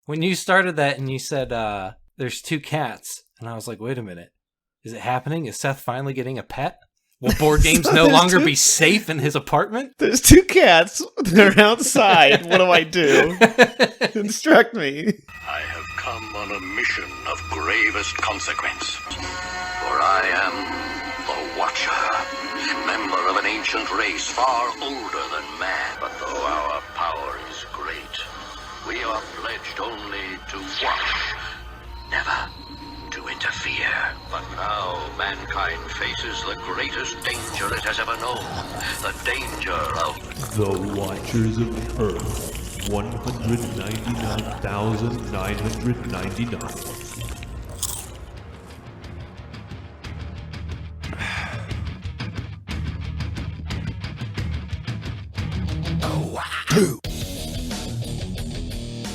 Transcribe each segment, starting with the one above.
When you started that and you said there's 2 cats, and I was like, wait a minute. Is it happening? Is Seth finally getting a pet? Will board games no longer be safe in his apartment? There's 2 cats. They're outside. What do I do? Instruct me. I have come on a mission of gravest consequence. For I am the Watcher, member of an ancient race far older than man. But though our power is great, we are pledged only to watch, never to interfere. But now mankind faces the greatest danger it has ever known. The danger of the Watchers of Earth. 199,999.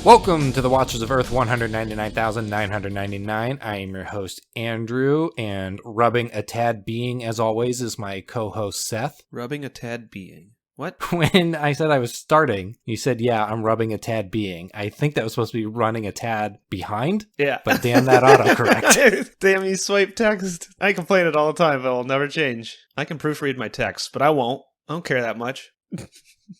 Welcome to the Watchers of Earth 199,999. I am your host, Andrew, and rubbing a tad being, as always, is my co-host, Seth. Rubbing a tad being. What? When I said I was starting, you said, yeah, I'm rubbing a tad being. I think that was supposed to be running a tad behind. Yeah. But damn that autocorrect. Damn, you swipe text. I complain it all the time, but it'll never change. I can proofread my text, but I won't. I don't care that much.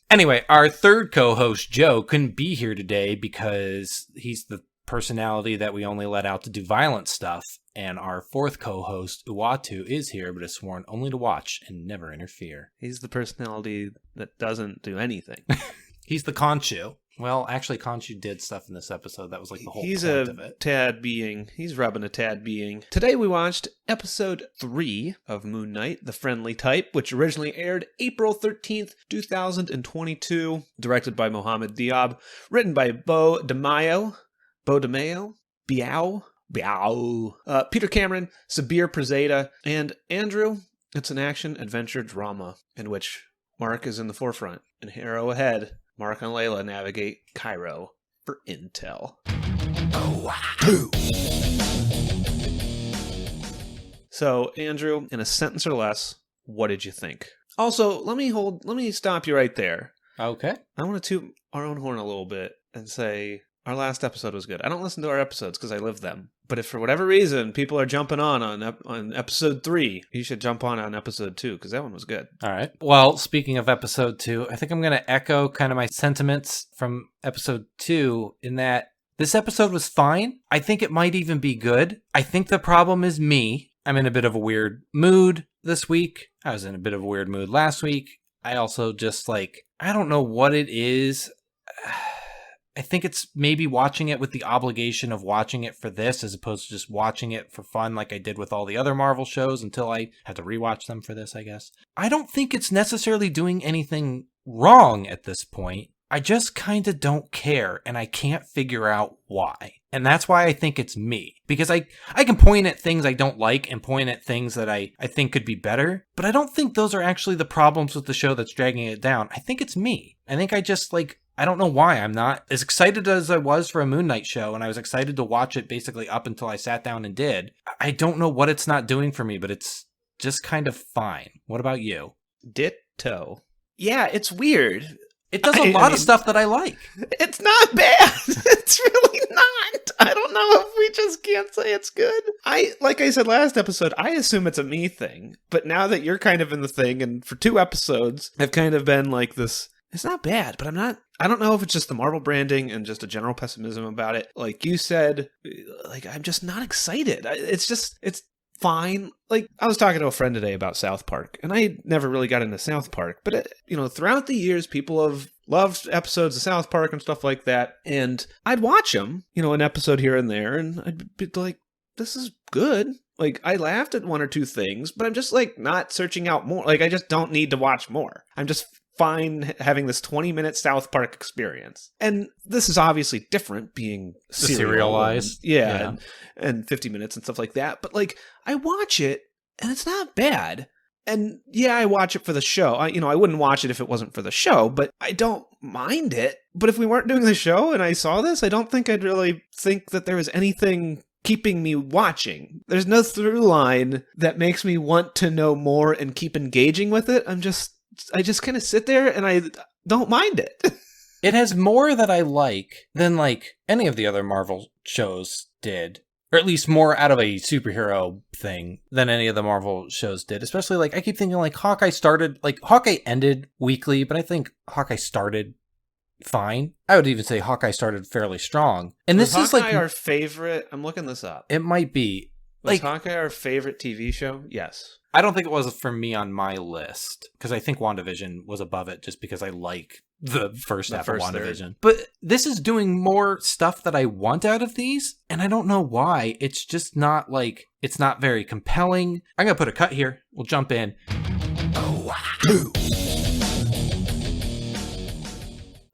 Anyway, our third co-host, Joe, couldn't be here today because he's the personality that we only let out to do violent stuff. And our fourth co-host, Uatu, is here, but is sworn only to watch and never interfere. He's the personality that doesn't do anything. He's the Khonshu. Well, actually, Khonshu did stuff in this episode. That was like the whole point of it. He's a tad being. He's rubbing a tad being. Today we watched episode 3 of Moon Knight, The Friendly Type, which originally aired April 13th, 2022. Directed by Mohamed Diab. Written by Beau DeMayo. Peter Cameron, Sabir Prezeda, and Andrew. It's an action-adventure drama in which Mark is in the forefront and hero ahead. Mark and Layla navigate Cairo for intel. So, Andrew, in a sentence or less, what did you think? Also, let me stop you right there. Okay. I want to toot our own horn a little bit and say our last episode was good. I don't listen to our episodes because I live them. But if for whatever reason people are jumping on episode 3, you should jump on episode 2 because that one was good. All right. Well, speaking of episode 2, I think I'm going to echo kind of my sentiments from episode 2 in that this episode was fine. I think it might even be good. I think the problem is me. I'm in a bit of a weird mood this week. I was in a bit of a weird mood last week. I also just I don't know what it is. I think it's maybe watching it with the obligation of watching it for this as opposed to just watching it for fun like I did with all the other Marvel shows until I had to rewatch them for this, I guess. I don't think it's necessarily doing anything wrong at this point. I just kind of don't care, and I can't figure out why. And that's why I think it's me. Because I can point at things I don't like and point at things that I think could be better, but I don't think those are actually the problems with the show that's dragging it down. I think it's me. I think I just, I don't know why I'm not as excited as I was for a Moon Knight show, and I was excited to watch it basically up until I sat down and did. I don't know what it's not doing for me, but it's just kind of fine. What about you? Ditto. Yeah, it's weird. It does a lot of stuff that I like. It's not bad. It's really not. I don't know if we just can't say it's good. Like I said last episode, I assume it's a me thing. But now that you're kind of in the thing, and for 2 episodes, I've kind of been like this. It's not bad, but I don't know if it's just the Marvel branding and just a general pessimism about it. Like you said, I'm just not excited. It's fine. I was talking to a friend today about South Park, and I never really got into South Park, but throughout the years, people have loved episodes of South Park and stuff like that, and I'd watch them, an episode here and there, and I'd be like, this is good. I laughed at 1 or 2 things, but I'm just not searching out more. I just don't need to watch more. I'm just fine having this 20-minute South Park experience. And this is obviously different, being serialized. And 50 minutes and stuff like that. But I watch it and it's not bad. And yeah, I watch it for the show. I wouldn't watch it if it wasn't for the show, but I don't mind it. But if we weren't doing the show and I saw this, I don't think I'd really think that there was anything keeping me watching. There's no through line that makes me want to know more and keep engaging with it. I just kind of sit there and I don't mind it. It has more that I like than like any of the other Marvel shows did. Or at least more out of a superhero thing than any of the Marvel shows did. Especially like I keep thinking like Hawkeye ended weakly, but I think Hawkeye started fine. I would even say Hawkeye started fairly strong. And this is like our favorite. I'm looking this up. it might be. Was Hawkeye our favorite TV show? Yes. I don't think it was for me on my list because I think WandaVision was above it just because I like the first half of WandaVision. Third. But this is doing more stuff that I want out of these, and I don't know why. It's just not like, it's not very compelling. I'm going to put a cut here. We'll jump in.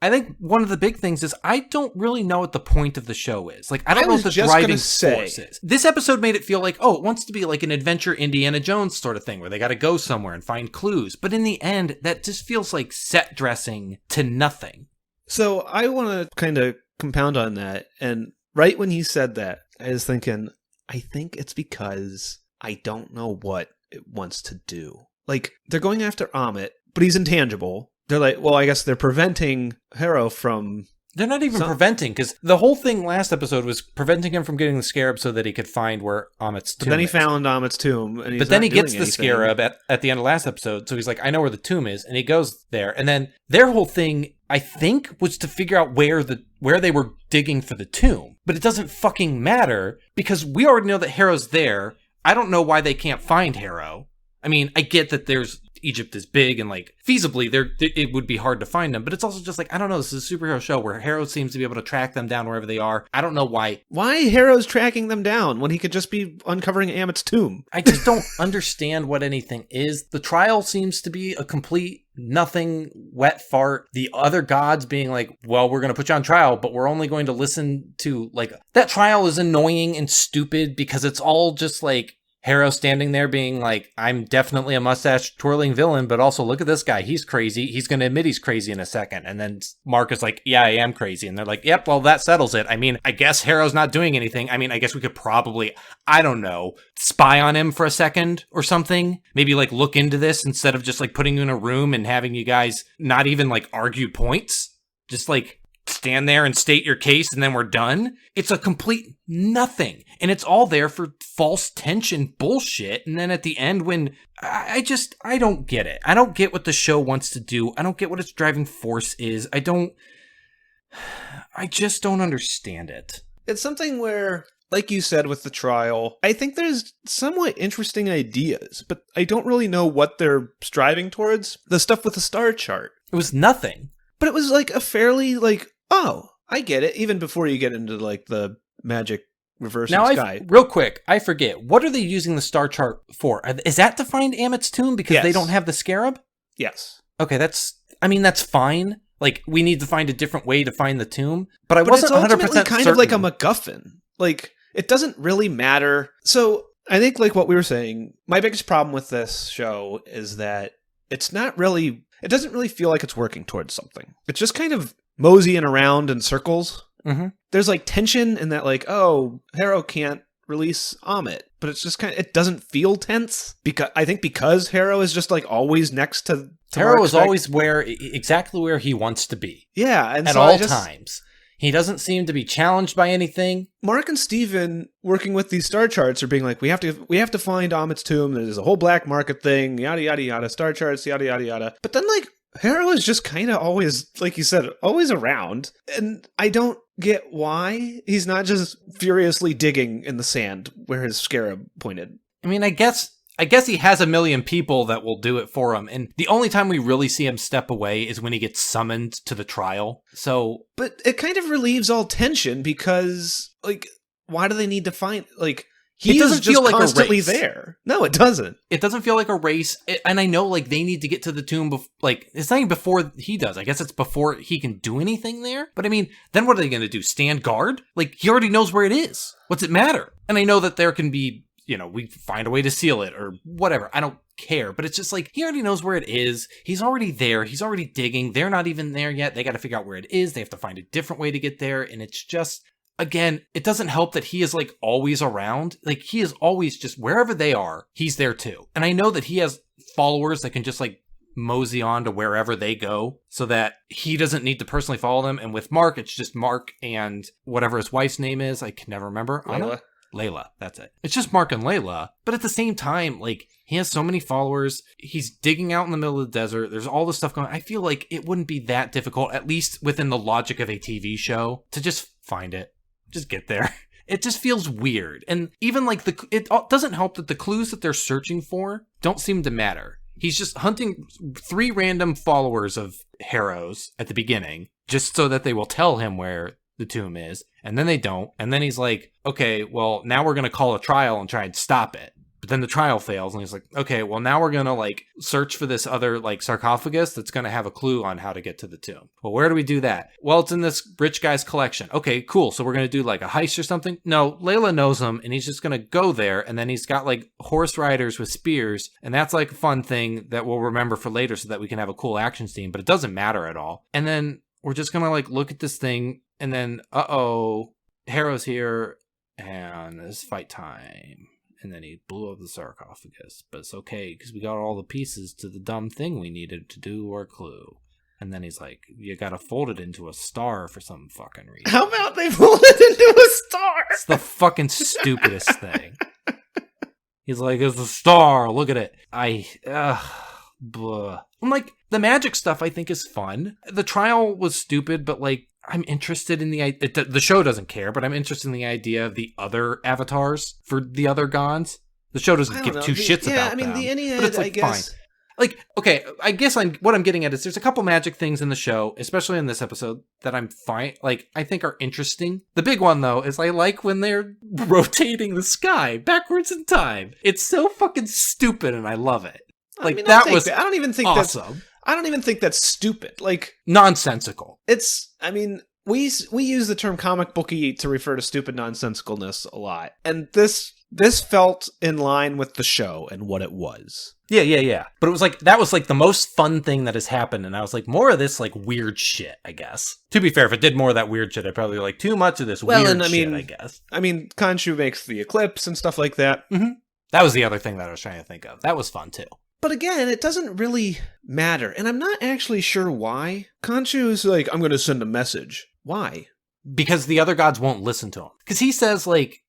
I think one of the big things is I don't really know what the point of the show is. Like, I don't know what the driving force is. This episode made it feel like, oh, it wants to be like an adventure Indiana Jones sort of thing where they got to go somewhere and find clues. But in the end, that just feels like set dressing to nothing. So I want to kind of compound on that. And right when he said that, I was thinking, I think it's because I don't know what it wants to do. Like, they're going after Amit, but he's intangible. They're like, well, I guess they're preventing Harrow from... They're not even preventing, because the whole thing last episode was preventing him from getting the scarab so that he could find where Amit's tomb is. But then he found Amit's tomb, and But then he gets the scarab at the end of last episode, so he's like, I know where the tomb is, and he goes there. And then their whole thing, I think, was to figure out where they were digging for the tomb. But it doesn't fucking matter, because we already know that Harrow's there. I don't know why they can't find Harrow. I mean, I get that Egypt is big and like feasibly it would be hard to find them, but it's also just like, I don't know, this is a superhero show where Harrow seems to be able to track them down wherever they are. I don't know why Harrow's tracking them down when he could just be uncovering Amit's tomb. I just don't understand what anything is. The trial seems to be a complete nothing wet fart. The other gods being like, well, we're going to put you on trial, but we're only going to listen to like, that trial is annoying and stupid because it's all just like Harrow standing there being like, I'm definitely a mustache twirling villain, but also look at this guy. He's crazy. He's going to admit he's crazy in a second. And then Mark is like, yeah, I am crazy. And they're like, yep, well, that settles it. I mean, I guess Harrow's not doing anything. I mean, I guess we could probably, I don't know, spy on him for a second or something. Maybe like look into this instead of just like putting you in a room and having you guys not even like argue points. Just like stand there and state your case and then we're done. It's a complete nothing. And it's all there for false tension bullshit. And then at the end when I don't get it. I don't get what the show wants to do. I don't get what its driving force is. I just don't understand it. It's something where, like you said with the trial, I think there's somewhat interesting ideas, but I don't really know what they're striving towards. The stuff with the star chart. It was nothing. But it was like a fairly like, oh, I get it. Even before you get into like the magic reversing sky. Real quick, I forget. What are they using the star chart for? Is that to find Amit's tomb because they don't have the scarab? Yes. Okay, that's fine. Like, we need to find a different way to find the tomb. But I wasn't 100% it's ultimately kind of like a MacGuffin. Like, it doesn't really matter. So, I think like what we were saying, my biggest problem with this show is that it's not really... It doesn't really feel like it's working towards something. It's just kind of moseying around in circles. Mm-hmm. There's like tension in that like, oh, Harrow can't release Amit. But it's just kind of, it doesn't feel tense. Because Harrow is just like always next to Harrow is always exactly where he wants to be. Yeah. And at all times. He doesn't seem to be challenged by anything. Mark and Steven working with these star charts are being like, we have to find Amit's tomb. There's a whole black market thing, yada, yada, yada, star charts, yada, yada, yada. But then like, Harrow is just kind of always, like you said, always around. And I don't get why he's not just furiously digging in the sand where his scarab pointed. I mean, I guess he has a million people that will do it for him. And the only time we really see him step away is when he gets summoned to the trial. So, but it kind of relieves all tension because, like, why do they need to find, like, he doesn't feel like constantly there. No, it doesn't. It doesn't feel like a race. And I know, like, they need to get to the tomb. It's not even before he does. I guess it's before he can do anything there. But I mean, then what are they going to do? Stand guard? Like, he already knows where it is. What's it matter? And I know that there can be, we find a way to seal it or whatever. I don't care. But it's just like, he already knows where it is. He's already there. He's already digging. They're not even there yet. They got to figure out where it is. They have to find a different way to get there. And it's just... Again, it doesn't help that he is like always around. Like he is always just wherever they are, he's there too. And I know that he has followers that can just like mosey on to wherever they go so that he doesn't need to personally follow them. And with Mark, it's just Mark and whatever his wife's name is. I can never remember. Layla, that's it. It's just Mark and Layla. But at the same time, like, he has so many followers. He's digging out in the middle of the desert. There's all this stuff going on. I feel like it wouldn't be that difficult, at least within the logic of a TV show, to just find it. Just get there. It just feels weird. And even like it doesn't help that the clues that they're searching for don't seem to matter. He's just hunting 3 random followers of Harrow's at the beginning, just so that they will tell him where the tomb is, and then they don't, and then he's like, okay, well, now we're gonna call a trial and try and stop it. But then the trial fails, and he's like, okay, well, now we're gonna like search for this other like sarcophagus that's gonna have a clue on how to get to the tomb. Well, where do we do that? Well, it's in this rich guy's collection. Okay, cool, so we're gonna do like a heist or something? No, Layla knows him, and he's just gonna go there, and then he's got like horse riders with spears, and that's like a fun thing that we'll remember for later so that we can have a cool action scene, but it doesn't matter at all. And then we're just gonna like look at this thing, and then, Harrow's here, and it's fight time. And then he blew up the sarcophagus. But it's okay, because we got all the pieces to the dumb thing we needed to do our clue. And then he's like, you gotta fold it into a star for some fucking reason. How about they fold it into a star? It's the fucking stupidest thing. He's like, it's a star, look at it. Blah. I'm like, the magic stuff I think is fun. The trial was stupid, but like, I'm interested in the show doesn't care, but I'm interested in the idea of the other avatars for the other gods. The show doesn't give two shits about them. Yeah, I mean, the Ennead, it's like, I guess. Fine. Like, okay, I guess what I'm getting at is there's a couple magic things in the show, especially in this episode, that I'm fine, like, I think are interesting. The big one, though, is I like when they're rotating the sky backwards in time. It's so fucking stupid, and I love it. Like, I mean, that was I don't even think awesome. I don't even think that's stupid. Like, nonsensical. I mean, we use the term comic booky to refer to stupid nonsensicalness a lot. And this felt in line with the show and what it was. Yeah. But it was like, that was like the most fun thing that has happened. And I was like, more of this like weird shit, I guess. To be fair, if it did more of that weird shit, I'd probably like too much of this weird shit, I guess. I mean, Khonshu makes the eclipse and stuff like that. Mm-hmm. That was the other thing that I was trying to think of. That was fun too. But again, it doesn't really matter, and I'm not actually sure why. Khonshu is like, I'm going to send a message. Why? Because the other gods won't listen to him. Because he says, like,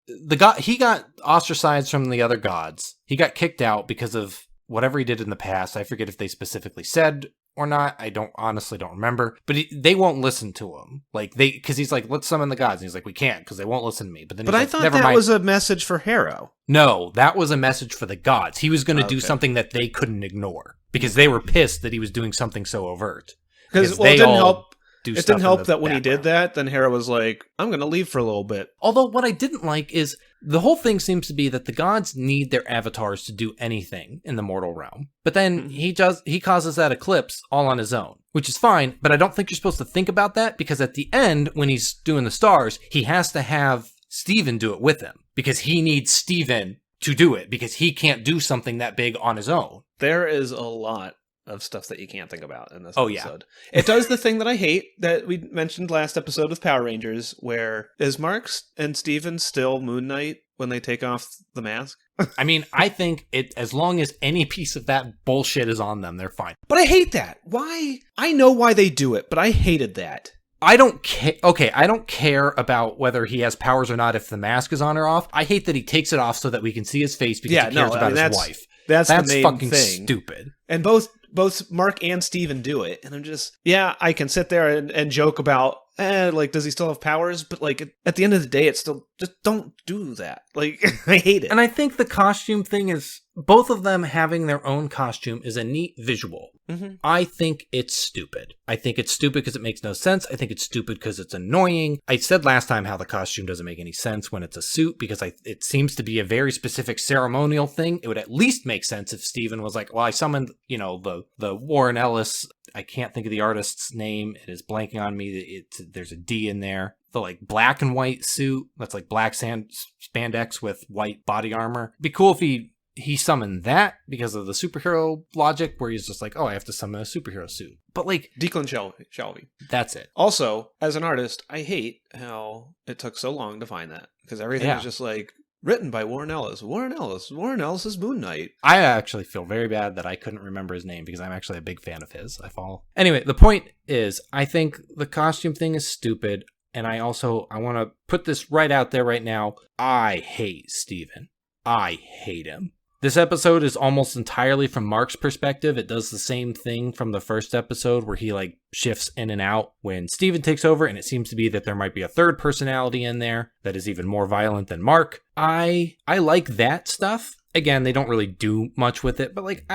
he got ostracized from the other gods. He got kicked out because of whatever he did in the past. I forget if they specifically said or not. I honestly don't remember. But they won't listen to him. Like, because he's like, let's summon the gods. And he's like, we can't because they won't listen to me. But then I thought that was a message for Harrow. No, that was a message for the gods. He was going to do something that they couldn't ignore because they were pissed that he was doing something so overt. Because it didn't help. It didn't help that when he did that, then Harrow was like, I'm going to leave for a little bit. Although what I didn't like is the whole thing seems to be that the gods need their avatars to do anything in the mortal realm. But then he causes that eclipse all on his own, which is fine. But I don't think you're supposed to think about that because at the end, when he's doing the stars, he has to have Steven do it with him because he needs Steven to do it because he can't do something that big on his own. There is a lot of stuff that you can't think about in this episode. Yeah. It does the thing that I hate that we mentioned last episode with Power Rangers, where is Mark and Steven still Moon Knight when they take off the mask? I mean, I think as long as any piece of that bullshit is on them, they're fine. But I hate that. Why? I know why they do it, but I hated that. I don't care. Okay, I don't care about whether he has powers or not if the mask is on or off. I hate that he takes it off so that we can see his face because he cares about his wife. That's the main fucking thing. Stupid. And both Mark and Steven do it. And I'm just, I can sit there and joke about, like, does he still have powers? But, like, at the end of the day, it's still, just don't do that. Like, I hate it. And I think the costume thing is, both of them having their own costume is a neat visual. Mm-hmm. I think it's stupid. I think it's stupid because it makes no sense. I think it's stupid because it's annoying. I said last time how the costume doesn't make any sense when it's a suit because it seems to be a very specific ceremonial thing. It would at least make sense if Steven was like, well, I summoned, the Warren Ellis. I can't think of the artist's name. It is blanking on me. There's a D in there. The like black and white suit that's like black spandex with white body armor. It'd be cool if he summoned that because of the superhero logic where he's just like, oh, I have to summon a superhero suit. But like Declan Shalvey. That's it. Also, as an artist, I hate how it took so long to find that because everything was just like Written by Warren Ellis. Warren Ellis' Moon Knight. I actually feel very bad that I couldn't remember his name because I'm actually a big fan of his. I follow. Anyway, the point is, I think the costume thing is stupid. And I want to put this right out there right now. I hate Steven. I hate him. This episode is almost entirely from Mark's perspective. It does the same thing from the first episode where he like shifts in and out when Steven takes over, and it seems to be that there might be a third personality in there that is even more violent than Mark. I like that stuff. Again, they don't really do much with it, but like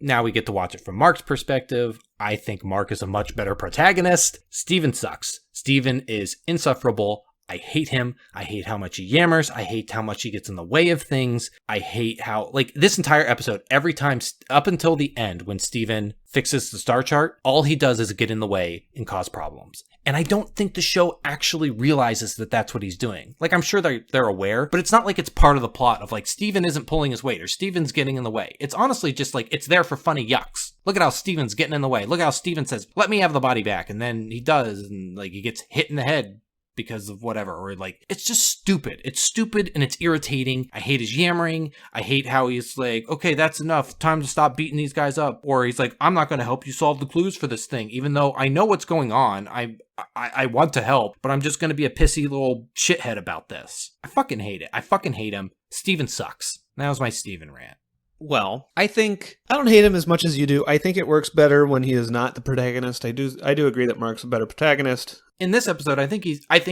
now we get to watch it from Mark's perspective. I think Mark is a much better protagonist. Steven sucks. Steven is insufferable. I hate him. I hate how much he yammers. I hate how much he gets in the way of things. I hate how, like, this entire episode, every time up until the end when Steven fixes the star chart, all he does is get in the way and cause problems. And I don't think the show actually realizes that that's what he's doing. Like, I'm sure they're aware, but it's not like it's part of the plot of like Steven isn't pulling his weight or Steven's getting in the way. It's honestly just like, it's there for funny yucks. Look at how Steven's getting in the way. Look how Steven says, let me have the body back. And then he does, and like he gets hit in the head because of whatever, or like, it's just stupid. It's stupid and it's irritating. I hate his yammering. I hate how he's like, okay, that's enough. Time to stop beating these guys up. Or he's like, I'm not going to help you solve the clues for this thing, even though I know what's going on. I want to help, but I'm just going to be a pissy little shithead about this. I fucking hate it. I fucking hate him. Steven sucks. That was my Steven rant. Well, I don't hate him as much as you do. I think it works better when he is not the protagonist. I do agree that Mark's a better protagonist. In this episode, I think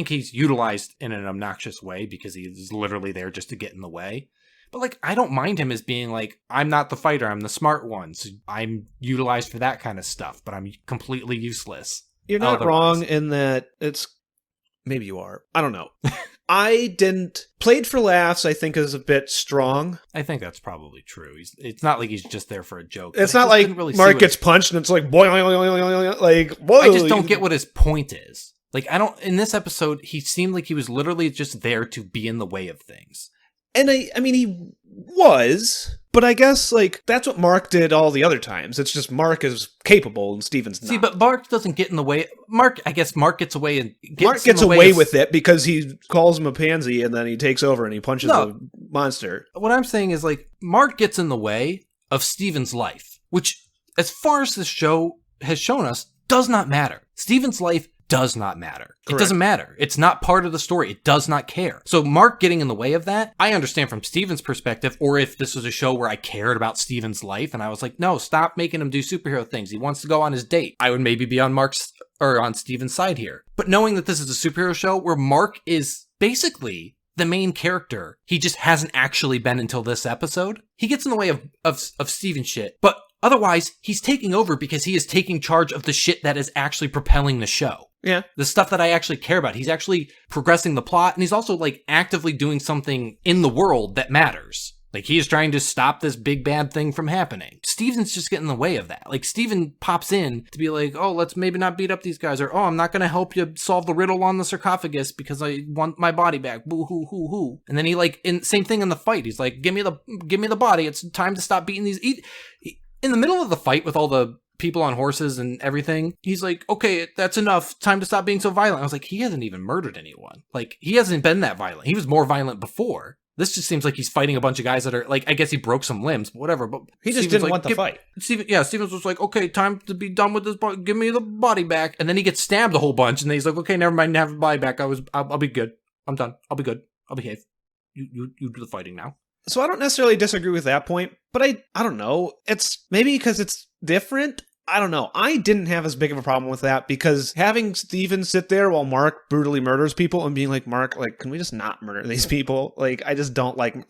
he's utilized in an obnoxious way because he's literally there just to get in the way. But like, I don't mind him as being like, I'm not the fighter, I'm the smart one. So I'm utilized for that kind of stuff, but I'm completely useless. You're not wrong in that maybe you are. I don't know. Played for laughs, I think, is a bit strong. I think that's probably true. It's not like he's just there for a joke. It's not like really Mark gets punched and it's like, boing, like, whoa. I just don't get what his point is. Like, in this episode, he seemed like he was literally just there to be in the way of things. And I mean, he was, but I guess, like, that's what Mark did all the other times. It's just Mark is capable and Steven's not. See, but Mark doesn't get in the way. Mark gets away and gets away with it because he calls him a pansy and then he takes over and he punches the monster. What I'm saying is, like, Mark gets in the way of Steven's life, which, as far as this show has shown us, does not matter. Steven's life does not matter. Correct. It doesn't matter. It's not part of the story. It does not care. So Mark getting in the way of that, I understand from Steven's perspective, or if this was a show where I cared about Steven's life and I was like, no, stop making him do superhero things. He wants to go on his date. I would maybe be on on Steven's side here. But knowing that this is a superhero show where Mark is basically the main character, he just hasn't actually been until this episode. He gets in the way of Steven's shit, but otherwise, he's taking over because he is taking charge of the shit that is actually propelling the show. Yeah. The stuff that I actually care about. He's actually progressing the plot, and he's also, like, actively doing something in the world that matters. Like, he is trying to stop this big bad thing from happening. Steven's just getting in the way of that. Like, Steven pops in to be like, oh, let's maybe not beat up these guys, or, oh, I'm not going to help you solve the riddle on the sarcophagus because I want my body back. Boo hoo hoo hoo. And then he, like, same thing in the fight. He's like, give me the body. It's time to stop beating these. In the middle of the fight with all the people on horses and everything, he's like, okay, that's enough. Time to stop being so violent. I was like, he hasn't even murdered anyone. Like, he hasn't been that violent. He was more violent before. This just seems like he's fighting a bunch of guys that are, like, I guess he broke some limbs, but whatever. But he just didn't want the fight. Stevens was like, okay, time to be done with this. Give me the body back. And then he gets stabbed a whole bunch, and then he's like, okay, never mind, have the body back. I'll be good. I'm done. I'll be good. I'll behave. You do the fighting now. So I don't necessarily disagree with that point, but I don't know. It's maybe because it's different. I don't know. I didn't have as big of a problem with that because having Steven sit there while Mark brutally murders people and being like, Mark, like, can we just not murder these people? Like, I just don't like,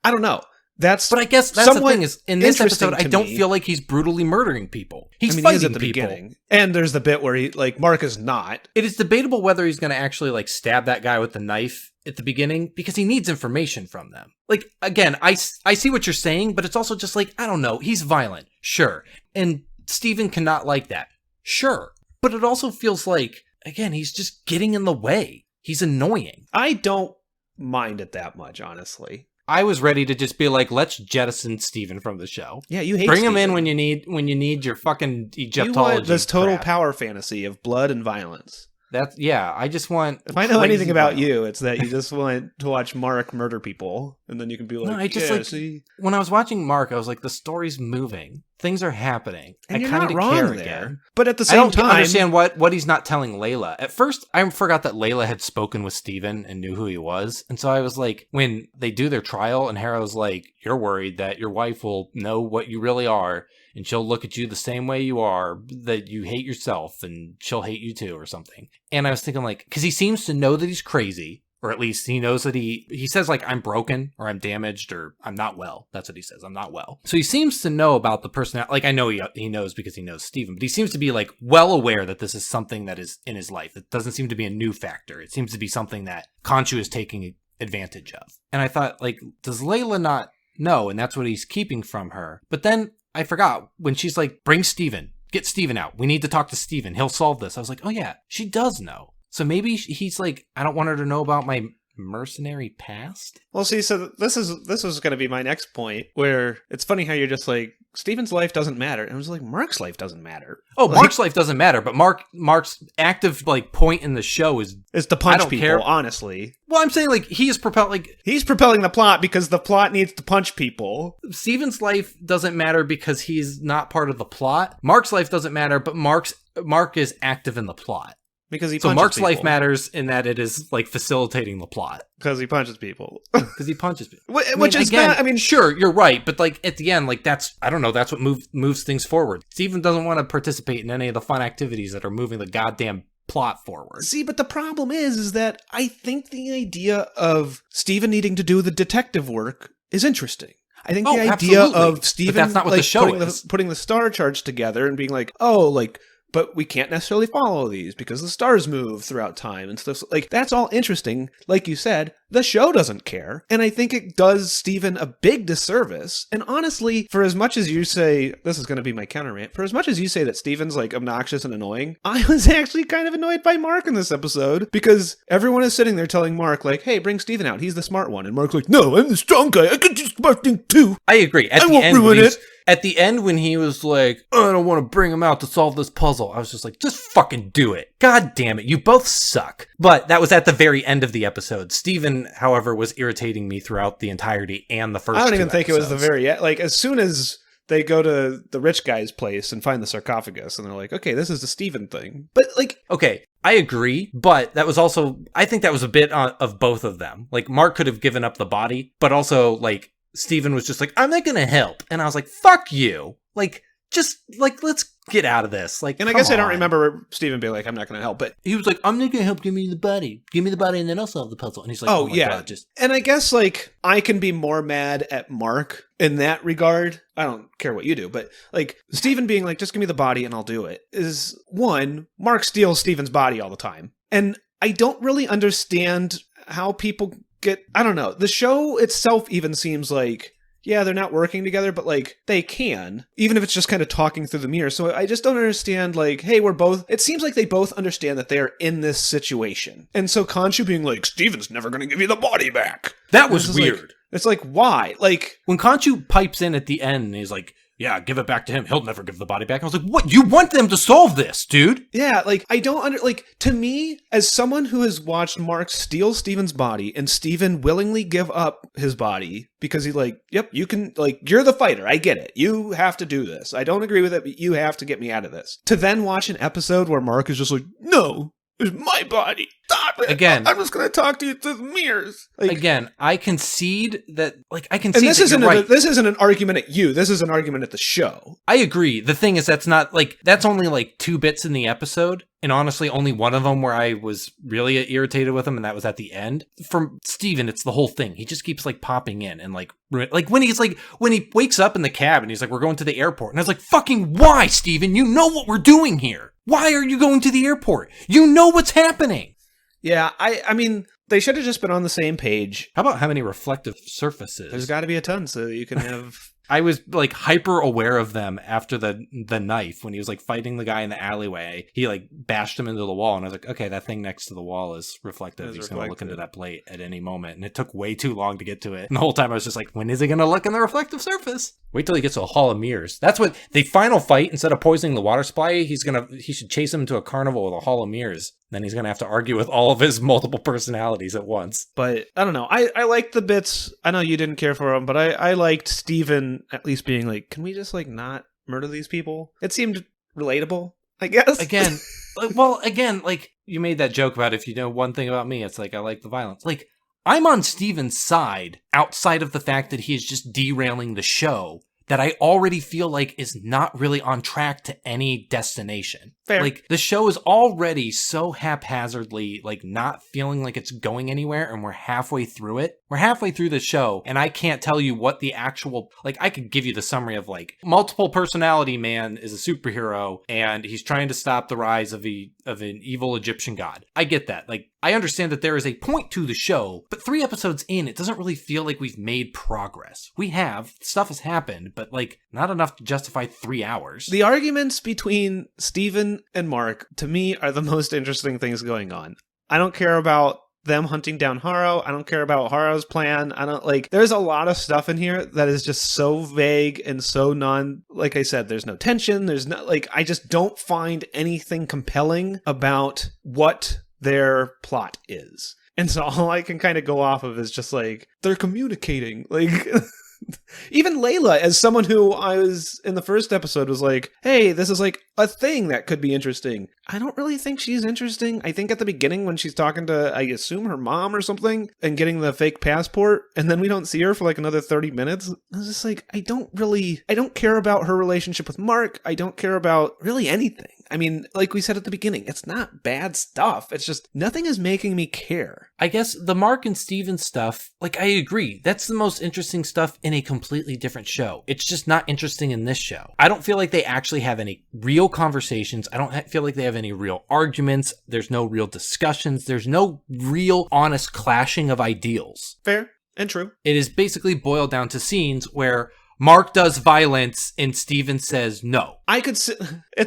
I don't know. But I guess that's the thing is, in this episode, I don't feel like he's brutally murdering people. He's fighting he is at the people. Beginning. And there's the bit where Mark is not. It is debatable whether he's going to actually, like, stab that guy with the knife at the beginning because he needs information from them. Like, again, I see what you're saying, but it's also just like, I don't know. He's violent. Sure. And Steven cannot like that. Sure. But it also feels like, again, he's just getting in the way. He's annoying. I don't mind it that much, honestly. I was ready to just be like, let's jettison Steven from the show. Yeah, you hate Bring Steven. him in when you need your fucking Egyptology. You want this total crap. power fantasy of blood and violence. I just want. If I know anything about violence. you, it's that you just want to watch Mark murder people, and then you can be like, No, I just see? when I was watching Mark, I was like, the story's moving, things are happening. And I you're kind not of wrong care there. again. But at the I same don't time, understand what he's not telling Layla. At first, I forgot that Layla had spoken with Steven and knew who he was. And so I was like, when they do their trial and Harrow's like, you're worried that your wife will know what you really are and she'll look at you the same way you are, that you hate yourself and she'll hate you too or something. And I was thinking like, because he seems to know that he's crazy. Or at least he knows that he says like, I'm broken or I'm damaged or I'm not well. That's what he says. I'm not well. So he seems to know about the personality. Like I know he knows because he knows Steven, but he seems to be like well aware that this is something that is in his life. It doesn't seem to be a new factor. It seems to be something that Khonshu is taking advantage of. And I thought like, does Layla not know? And that's what he's keeping from her. But then I forgot when she's like, bring Steven, get Steven out. We need to talk to Steven. He'll solve this. I was like, oh yeah, she does know. So maybe he's like, I don't want her to know about my mercenary past. well, see, so this was going to be my next point, where it's funny how you're just like, Steven's life doesn't matter. And I was like, Mark's life doesn't matter. Oh, Like, Mark's life doesn't matter, but Mark's active like point in the show is to I punch don't people, care. honestly. Well, I'm saying like he is propelled like He's propelling the plot because the plot needs to punch people. Steven's life doesn't matter because he's not part of the plot. Mark's life doesn't matter, but Mark is active in the plot. Because he So punches Mark's people. life matters in that it is like facilitating the plot Because he punches people. because he punches people. Which is again, not, I mean, sure, you're right, but like at the end, like that's what moves things forward. Steven doesn't want to participate in any of the fun activities that are moving the goddamn plot forward. see, but the problem is that I think the idea of Steven needing to do the detective work is interesting. I think Oh, the idea absolutely. of Steven But that's not what like, the show putting is. putting the star charts together and being like, oh, like, but we can't necessarily follow these because the stars move throughout time and stuff. Like, that's all interesting. Like you said, the show doesn't care. And I think it does Steven a big disservice. And honestly, for as much as you say, this is going to be my counter rant, for as much as you say that Steven's like obnoxious and annoying, I was actually kind of annoyed by Mark in this episode because everyone is sitting there telling Mark, like, hey, bring Steven out. He's the smart one. And Mark's like, no, I'm the strong guy. I can do smart thing too. I agree. I won't ruin it. At the end, when he was like, oh, I don't want to bring him out to solve this puzzle, I was just like, just fucking do it. God damn it. You both suck. But that was at the very end of the episode. Steven, however, was irritating me throughout the entirety and the first I don't even two think it was the episodes. very end. Like, as soon as they go to the rich guy's place and find the sarcophagus, and they're like, okay, this is the Steven thing. But, like, Okay, I agree, but that was also, I think that was a bit of both of them. Like, Mark could have given up the body, but also, like, Steven was just like, I'm not gonna help. And I was like, fuck you. Like, just, like, let's get out of this. Like, and I come guess I don't on. remember Steven being like, I'm not going to help, but He was like, I'm not gonna help, give me the body. Give me the body and then I'll solve the puzzle. And he's like, oh, my yeah. God, just... And I guess, like, I can be more mad at Mark in that regard. I don't care what you do, but, like, Steven being like, just give me the body and I'll do it, is, one, Mark steals Steven's body all the time. And I don't really understand how people I don't know. The show itself even seems like, yeah, they're not working together, but, like, they can, even if it's just kind of talking through the mirror. So I just don't understand, like, hey, it seems like they both understand that they're in this situation. And so Khonshu being like, Steven's never going to give you the body back. That was It's just weird. Like, it's like, why? Like, When Khonshu pipes in at the end and he's like, yeah, give it back to him. He'll never give the body back. I was like, what? You want them to solve this, dude? yeah, like, I don't to me, as someone who has watched Mark steal Steven's body and Steven willingly give up his body because he's like, yep, you can, like, you're the fighter. I get it. You have to do this. I don't agree with it, but you have to get me out of this. To then watch an episode where Mark is just like, no, it's my body. Stop it. Again. I'm just going to talk to you through the mirrors. Like, Again, I concede that, like, I and concede this that isn't you're right. this isn't an argument at you. This is an argument at the show. I agree. The thing is, that's not, like, that's only, like, 2 bits in the episode. And honestly, only one of them where I was really irritated with him, and that was at the end. From Steven, it's the whole thing. He just keeps, like, popping in and, like when he wakes up in the cab and he's like, we're going to the airport. And I was like, fucking why, Steven? You know what we're doing here. Why are you going to the airport? You know what's happening. Yeah, I mean, they should have just been on the same page. How about how many reflective surfaces? There's got to be a ton so you can have... I was like hyper aware of them after the knife when he was like fighting the guy in the alleyway. He like bashed him into the wall, and I was like, okay, that thing next to the wall is reflective. He's gonna look into that plate at any moment, and it took way too long to get to it. And the whole time I was just like, when is he gonna look in the reflective surface? Wait till he gets to a hall of mirrors. That's what the final fight. Instead of poisoning the water supply, he should chase him into a carnival with a hall of mirrors. Then he's going to have to argue with all of his multiple personalities at once. But I don't know. I liked the bits. I know you didn't care for them, but I liked Steven at least being like, can we just like not murder these people? It seemed relatable, I guess. Again, like you made that joke about if you know one thing about me, it's like I like the violence. Like, I'm on Steven's side outside of the fact that he is just derailing the show that I already feel like is not really on track to any destination. Fair. Like, the show is already so haphazardly, like, not feeling like it's going anywhere, and we're halfway through it. We're halfway through the show, and I can't tell you what the actual, like, I could give you the summary of, like, multiple personality man is a superhero, and he's trying to stop the rise of an evil Egyptian god. I get that. Like, I understand that there is a point to the show, but 3 episodes in, it doesn't really feel like we've made progress. We have. Stuff has happened, but, like, not enough to justify 3 hours. The arguments between Steven and Mark, to me, are the most interesting things going on. I don't care about them hunting down Haro. I don't care about Haro's plan. I don't like, there's a lot of stuff in here that is just so vague and so like I said, there's no tension. There's not, like, I just don't find anything compelling about what their plot is. And so all I can kind of go off of is just like, they're communicating. Like, even Layla, as someone who I was in the first episode was like, hey, this is like a thing that could be interesting. I don't really think she's interesting. I think at the beginning when she's talking to, I assume, her mom or something and getting the fake passport, and then we don't see her for like another 30 minutes. I was just like, I don't care about her relationship with Mark. I don't care about really anything. I mean, like we said at the beginning, it's not bad stuff. It's just nothing is making me care. I guess the Mark and Steven stuff, like, I agree. That's the most interesting stuff in a completely different show. It's just not interesting in this show. I don't feel like they actually have any real conversations. I don't feel like they have any real arguments. There's no real discussions. There's no real honest clashing of ideals. Fair and true. It is basically boiled down to scenes where Mark does violence and Steven says no. It's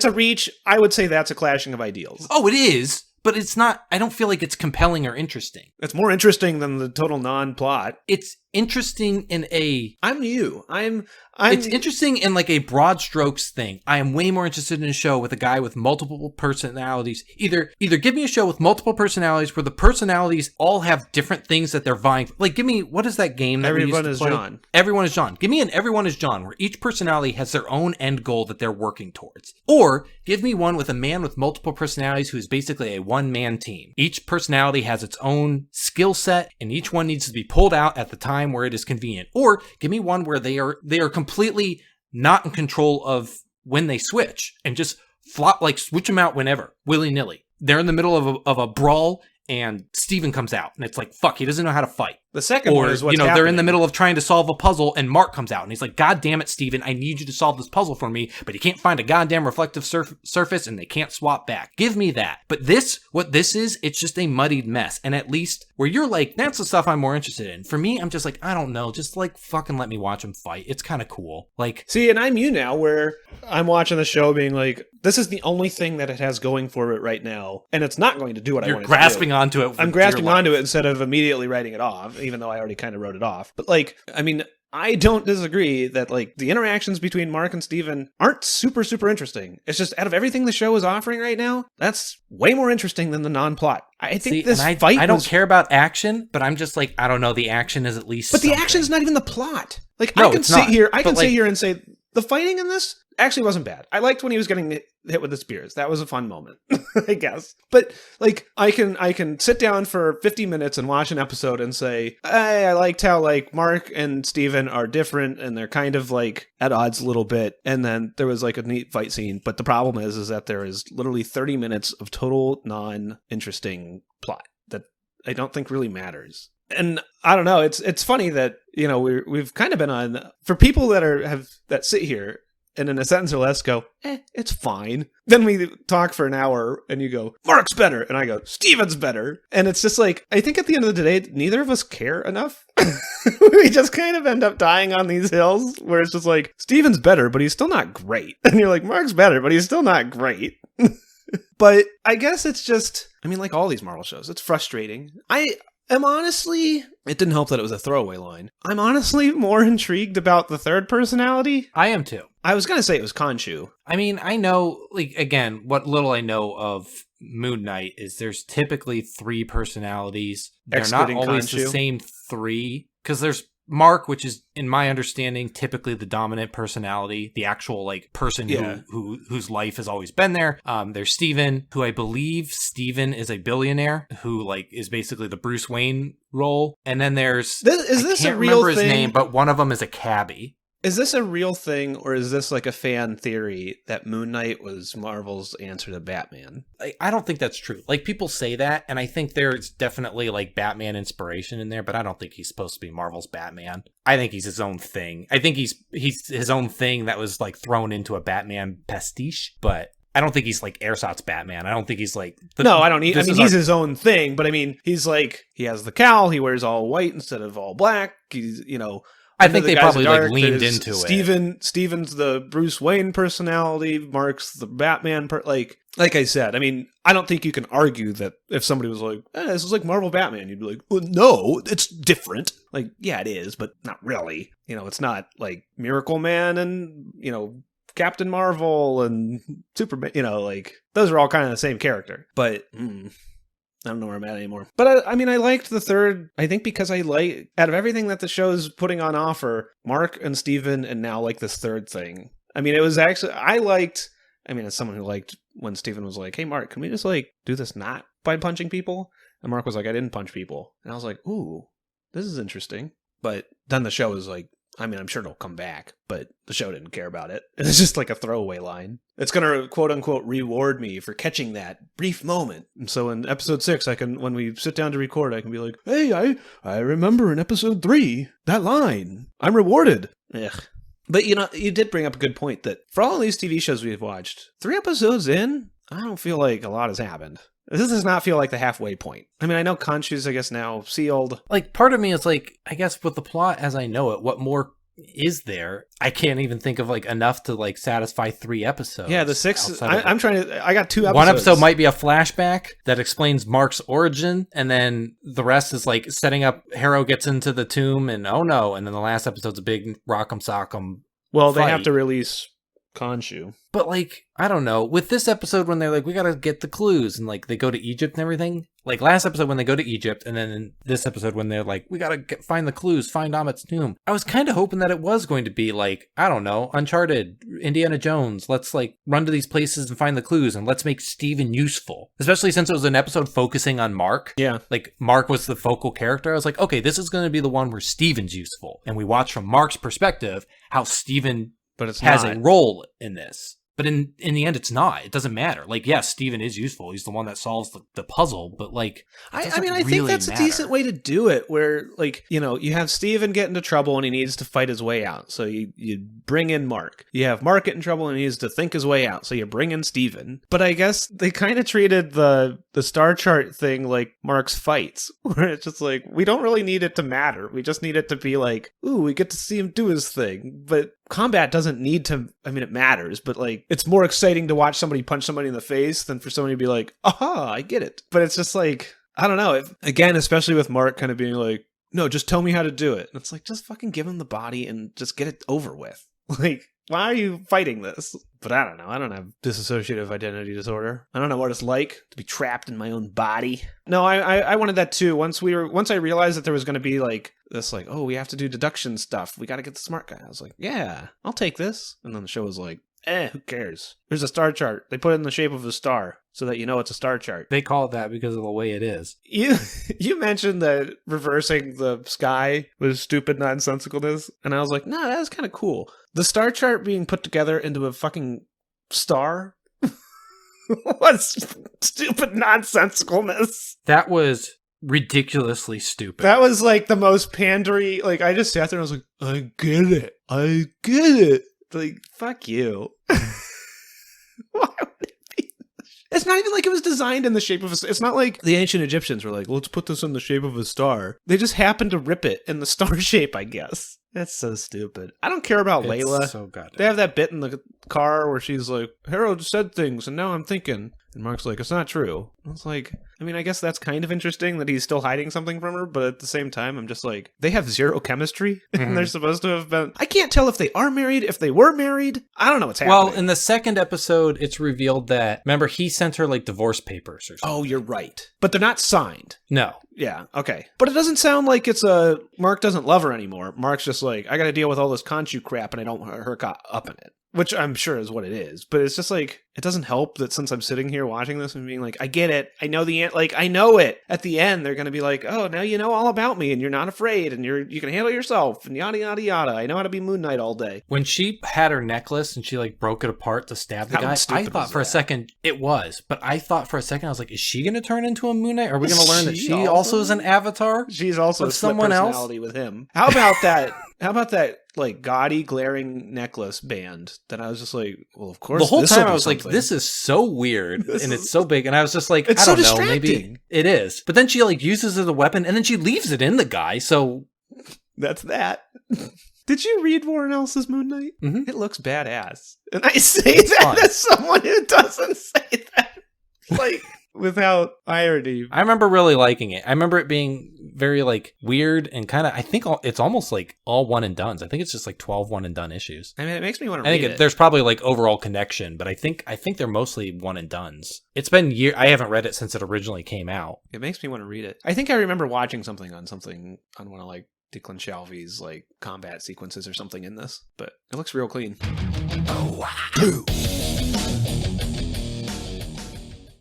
a reach. I would say that's a clashing of ideals. Oh, it is. But it's not, I don't feel like it's compelling or interesting. It's more interesting than the total non-plot. It's interesting in a... It's interesting in like a broad strokes thing. I am way more interested in a show with a guy with multiple personalities. Either give me a show with multiple personalities where the personalities all have different things that they're vying for. Like, give me, what is that game that Everyone we used is to play? John. Everyone is John. Give me an Everyone is John where each personality has their own end goal that they're working towards. Or give me one with a man with multiple personalities who is basically a one-man team. Each personality has its own skill set and each one needs to be pulled out at the time where it is convenient. Or give me one where they are completely not in control of when they switch and just switch them out whenever, willy-nilly. They're in the middle of a brawl and Steven comes out and it's like, fuck, he doesn't know how to fight. The second one is what's happening. They're in the middle of trying to solve a puzzle and Mark comes out and he's like, God damn it, Steven, I need you to solve this puzzle for me, but he can't find a goddamn reflective surface and they can't swap back. Give me that. But what this is, it's just a muddied mess. And at least where you're like, that's the stuff I'm more interested in. For me, I'm just like, I don't know, just like fucking let me watch him fight. It's kind of cool. Like, see, and I'm you now where I'm watching the show being like, this is the only thing that it has going for it right now. And it's not going to do what I want it to do. You're grasping onto it. I'm grasping onto it instead of immediately writing it off, even though I already kind of wrote it off. But like, I mean, I don't disagree that like the interactions between Mark and Steven aren't super, super interesting. It's just out of everything the show is offering right now, that's way more interesting than the non-plot. I think I don't care about action, but I'm just like, I don't know, the action is at least something. The action's not even the plot. Like, no, I can sit here and say the fighting in this actually wasn't bad. I liked when he was getting hit with the spears. That was a fun moment, I guess. But like, I can sit down for 50 minutes and watch an episode and say, hey, I liked how like Mark and Steven are different and they're kind of like at odds a little bit. And then there was like a neat fight scene. But the problem is that there is literally 30 minutes of total non-interesting plot that I don't think really matters. And I don't know. It's funny that, we've kind of been on, for people that sit here and in a sentence or less go, it's fine. Then we talk for an hour and you go, Mark's better. And I go, Steven's better. And it's just like, I think at the end of the day, neither of us care enough. We just kind of end up dying on these hills where it's just like, Steven's better, but he's still not great. And you're like, Mark's better, but he's still not great. But I guess it's just, like all these Marvel shows, it's frustrating. I'm honestly, it didn't help that it was a throwaway line. I'm honestly more intrigued about the third personality. I am too. I was going to say it was Khonshu. I mean, I know, like, again, what little I know of Moon Knight is there's typically 3 personalities. They're not Excluding always the Khonshu. same 3, because there's Mark, which is, in my understanding, typically the dominant personality, the actual, like, person whose life has always been there. There's Steven, who I believe Steven is a billionaire, who, like, is basically the Bruce Wayne role. And then there's... Is this I can't a real remember his thing? name, but one of them is a cabbie. Is this a real thing, or is this like a fan theory that Moon Knight was Marvel's answer to Batman? I don't think that's true. Like, people say that, and I think there's definitely, like, Batman inspiration in there, but I don't think he's supposed to be Marvel's Batman. I think he's his own thing. I think he's his own thing that was, like, thrown into a Batman pastiche, but I don't think he's, like, Airsot's Batman. I don't think he's, like... No, I don't need... I mean, he's his own thing, but I mean, he's, like, he has the cowl, he wears all white instead of all black, he's, you know... I think they probably like leaned into it. Steven's the Bruce Wayne personality. Mark's the Batman. Like I said, I mean, I don't think you can argue that if somebody was like, this is like Marvel Batman, you'd be like, well, no, it's different. Like, yeah, it is, but not really. You know, it's not like Miracle Man and, you know, Captain Marvel and Superman. You know, like, those are all kind of the same character. But... I don't know where I'm at anymore. But I mean, I liked the third, I think because I like, out of everything that the show's putting on offer, Mark and Steven, and now like this third thing. I mean, it was actually, as someone who liked when Steven was like, hey, Mark, can we just like do this not by punching people? And Mark was like, I didn't punch people. And I was like, ooh, this is interesting. But then the show was like, I mean, I'm sure it'll come back, but the show didn't care about it. It's just like a throwaway line. It's going to, quote unquote, reward me for catching that brief moment. And so in episode 6, when we sit down to record, I can be like, hey, I remember in episode 3, that line. I'm rewarded. Ugh. But, you know, you did bring up a good point that for all these TV shows we've watched, 3 episodes in, I don't feel like a lot has happened. This does not feel like the halfway point. I mean, I know Khonshu's, I guess, now sealed. Like, part of me is like, I guess with the plot as I know it, what more is there? I can't even think of, like, enough to, like, satisfy 3 episodes. Yeah, the 6, I'm trying to, I got 2 episodes. One episode might be a flashback that explains Mark's origin, and then the rest is, like, setting up, Harrow gets into the tomb, and oh no, and then the last episode's a big rock'em sock'em Well, they fight. have to release Khonshu. But, like, I don't know. With this episode, when they're like, we gotta get the clues, and, like, they go to Egypt and everything. Like, last episode when they go to Egypt, and then in this episode when they're like, we gotta find the clues, find Amit's tomb. I was kind of hoping that it was going to be, like, I don't know, Uncharted, Indiana Jones. Let's, like, run to these places and find the clues, and let's make Steven useful. Especially since it was an episode focusing on Mark. Yeah. Like, Mark was the focal character. I was like, okay, this is going to be the one where Steven's useful. And we watch from Mark's perspective how Steven has a role in this. But in the end, it's not. It doesn't matter. Like, yes, Steven is useful. He's the one that solves the puzzle. But, like, I think that's a decent way to do it. Where, like, you know, you have Steven get into trouble and he needs to fight his way out. So you bring in Mark. You have Mark get in trouble and he needs to think his way out. So you bring in Steven. But I guess they kind of treated the star chart thing like Mark's fights. Where it's just like, we don't really need it to matter. We just need it to be like, ooh, we get to see him do his thing. But combat doesn't need to, I mean, it matters, but like, it's more exciting to watch somebody punch somebody in the face than for somebody to be like, aha, I get it. But it's just like, I don't know. Again, especially with Mark kind of being like, no, just tell me how to do it. And it's like, just fucking give him the body and just get it over with. Like, why are you fighting this? But I don't know. I don't have dissociative identity disorder. I don't know what it's like to be trapped in my own body. No, I wanted that too. Once I realized that there was going to be like this, like, oh, we have to do deduction stuff. We got to get the smart guy. I was like, yeah, I'll take this. And then the show was like, who cares? There's a star chart. They put it in the shape of a star so that you know it's a star chart. They call it that because of the way it is. You mentioned that reversing the sky was stupid nonsensicalness, and I was like, no, that was kind of cool. The star chart being put together into a fucking star was stupid nonsensicalness. That was ridiculously stupid. That was like the most pandery. Like, I just sat there and I was like, I get it. Like, fuck you. Why would it be? It's not even like it was designed in the shape of a star. It's not like the ancient Egyptians were like, let's put this in the shape of a star. They just happened to rip it in the star shape, I guess. That's so stupid. I don't care about Layla. So goddamn. They have that bit in the car where she's like, Harold said things, and now I'm thinking. And Mark's like, it's not true. I was like, I mean, I guess that's kind of interesting that he's still hiding something from her, but at the same time, I'm just like, they have zero chemistry, and they're supposed to have been... I can't tell if they are married, if they were married. I don't know what's happening. Well, in the second episode, it's revealed that, remember, he sent her, like, divorce papers or something. Oh, you're right. But they're not signed. No. Yeah, okay. But it doesn't sound like it's Mark doesn't love her anymore. Mark's just like, I gotta deal with all this Khonshu crap, and I don't want her caught up in it. Which I'm sure is what it is. But it's just like, it doesn't help that since I'm sitting here watching this and being like, I get it. I know I know it. At the end, they're going to be like, oh, now you know all about me and you're not afraid and you can handle yourself and yada, yada, yada. I know how to be Moon Knight all day. When she had her necklace and she like broke it apart to stab the guy, I thought for a second it was. But I thought for a second, I was like, is she going to turn into a Moon Knight? Are we going to learn that she also is an avatar? She's also a someone personality with him. How about that? How about that, like, gaudy, glaring necklace band? That I was just like, well, of course. The whole time I was like, this is so weird, and it's so big, and I was just like, I don't know, maybe it is. But then she like uses it as a weapon, and then she leaves it in the guy. So that's that. Did you read Warren Ellis's Moon Knight? Mm-hmm. It looks badass, and I say that as someone who doesn't say that, like, without irony. I remember really liking it. I remember it being very like weird and kind of, I think it's almost like all one and dones. I think it's just like 12 one and done issues. I mean, it makes me want to read it. There's probably like overall connection, but I think they're mostly one and dones. It's been years. I haven't read it since it originally came out. It makes me want to read it. I think I remember watching something on one of like Declan Shalvey's like combat sequences or something in this, but it looks real clean.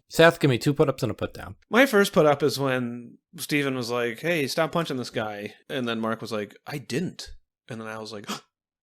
Seth, give me 2 put-ups and a put-down. My first put-up is when Steven was like, hey, stop punching this guy. And then Mark was like, I didn't. And then I was like,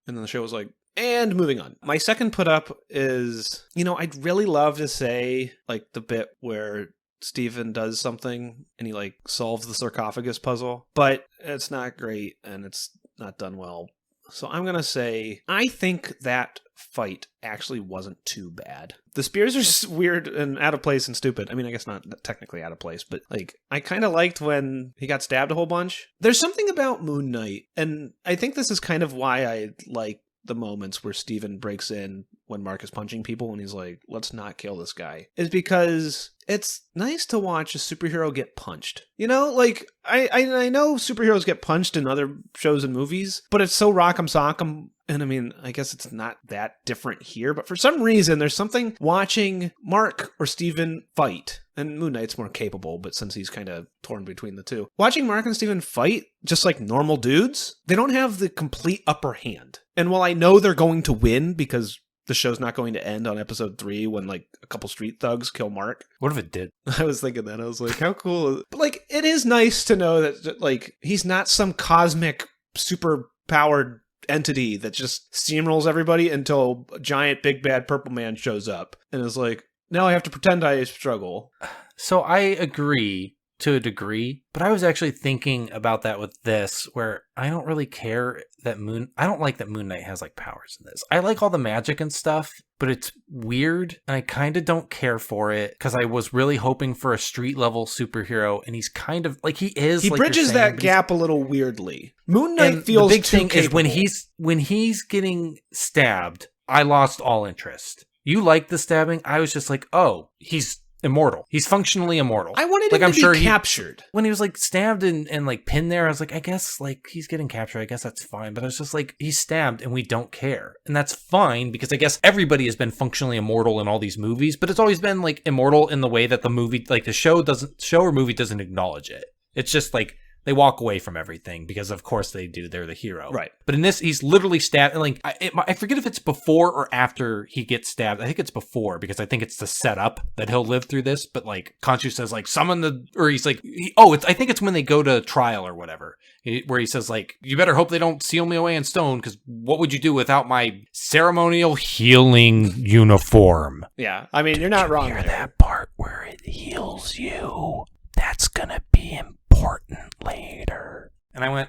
and then the show was like, and moving on. My second put-up is, I'd really love to say, like, the bit where Steven does something and he, like, solves the sarcophagus puzzle. But it's not great and it's not done well. So I'm going to say, I think that fight actually wasn't too bad. The spears are just weird and out of place and stupid. I mean, I guess not technically out of place, but like, I kind of liked when he got stabbed a whole bunch. There's something about Moon Knight, and I think this is kind of why I like the moments where Steven breaks in when Mark is punching people and he's like, let's not kill this guy, is because it's nice to watch a superhero get punched. Like, I know superheroes get punched in other shows and movies, but it's so rock'em sock'em. And I mean, I guess it's not that different here, but for some reason, there's something watching Mark or Steven fight. And Moon Knight's more capable, but since he's kind of torn between the two. Watching Mark and Steven fight, just like normal dudes, they don't have the complete upper hand. And while I know they're going to win because the show's not going to end on episode 3 when like a couple street thugs kill Mark. What if it did? I was thinking that. I was like, how cool is it? But like, it is nice to know that like he's not some cosmic super powered entity that just steamrolls everybody until a giant big bad purple man shows up and is like, now I have to pretend I struggle. So I agree to a degree, but I was actually thinking about that with this, where I don't really care that I don't like that Moon Knight has like powers in this. I like all the magic and stuff, but it's weird, and I kind of don't care for it, because I was really hoping for a street level superhero, and he's kind of like, he like bridges that gap a little weirdly. Moon Knight feels the big too thing capable. Is when he's getting stabbed, I lost all interest. You liked the stabbing. I was just like, oh, he's immortal. He's functionally immortal. I wanted him to be captured. When he was like stabbed and like pinned there, I was like, I guess like he's getting captured. I guess that's fine. But I was just like, he's stabbed and we don't care. And that's fine, because I guess everybody has been functionally immortal in all these movies, but it's always been like immortal in the way that the movie, like the show or movie doesn't acknowledge it. It's just like, they walk away from everything because, of course, they do. They're the hero. Right. But in this, he's literally stabbed. And like, I forget if it's before or after he gets stabbed. I think it's before, because I think it's the setup that he'll live through this. But like, Khonshu says, like, he's like, I think it's when they go to trial or whatever, where he says, like, you better hope they don't seal me away in stone, because what would you do without my ceremonial healing uniform? Yeah. I mean, you're not wrong there. That part where it heals you, that's gonna be important later. And I went,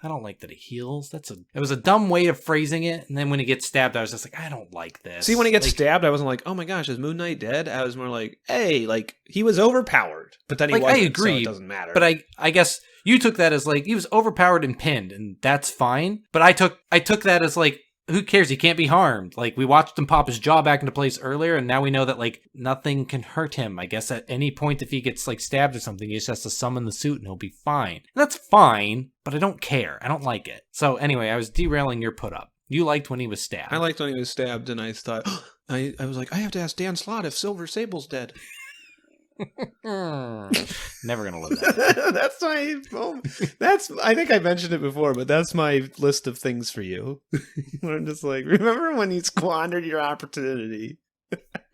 I don't like that he heals. It was a dumb way of phrasing it. And then when he gets stabbed, I was just like, I don't like this. See, when he gets stabbed, I wasn't like, oh my gosh, is Moon Knight dead? I was more like, hey, like, he was overpowered. But then he wasn't, I agree, so it doesn't matter. But I guess you took that as like, he was overpowered and pinned, and that's fine. But I took that as like, who cares? He can't be harmed. Like, we watched him pop his jaw back into place earlier, and now we know that, like, nothing can hurt him. I guess at any point, if he gets, like, stabbed or something, he just has to summon the suit and he'll be fine. And that's fine, but I don't care. I don't like it. So, anyway, I was derailing your put-up. You liked when he was stabbed. I liked when he was stabbed, and I thought, I was like, I have to ask Dan Slott if Silver Sable's dead. Never gonna live that. I think I mentioned it before, but that's my list of things for you. I'm just like, remember when you squandered your opportunity?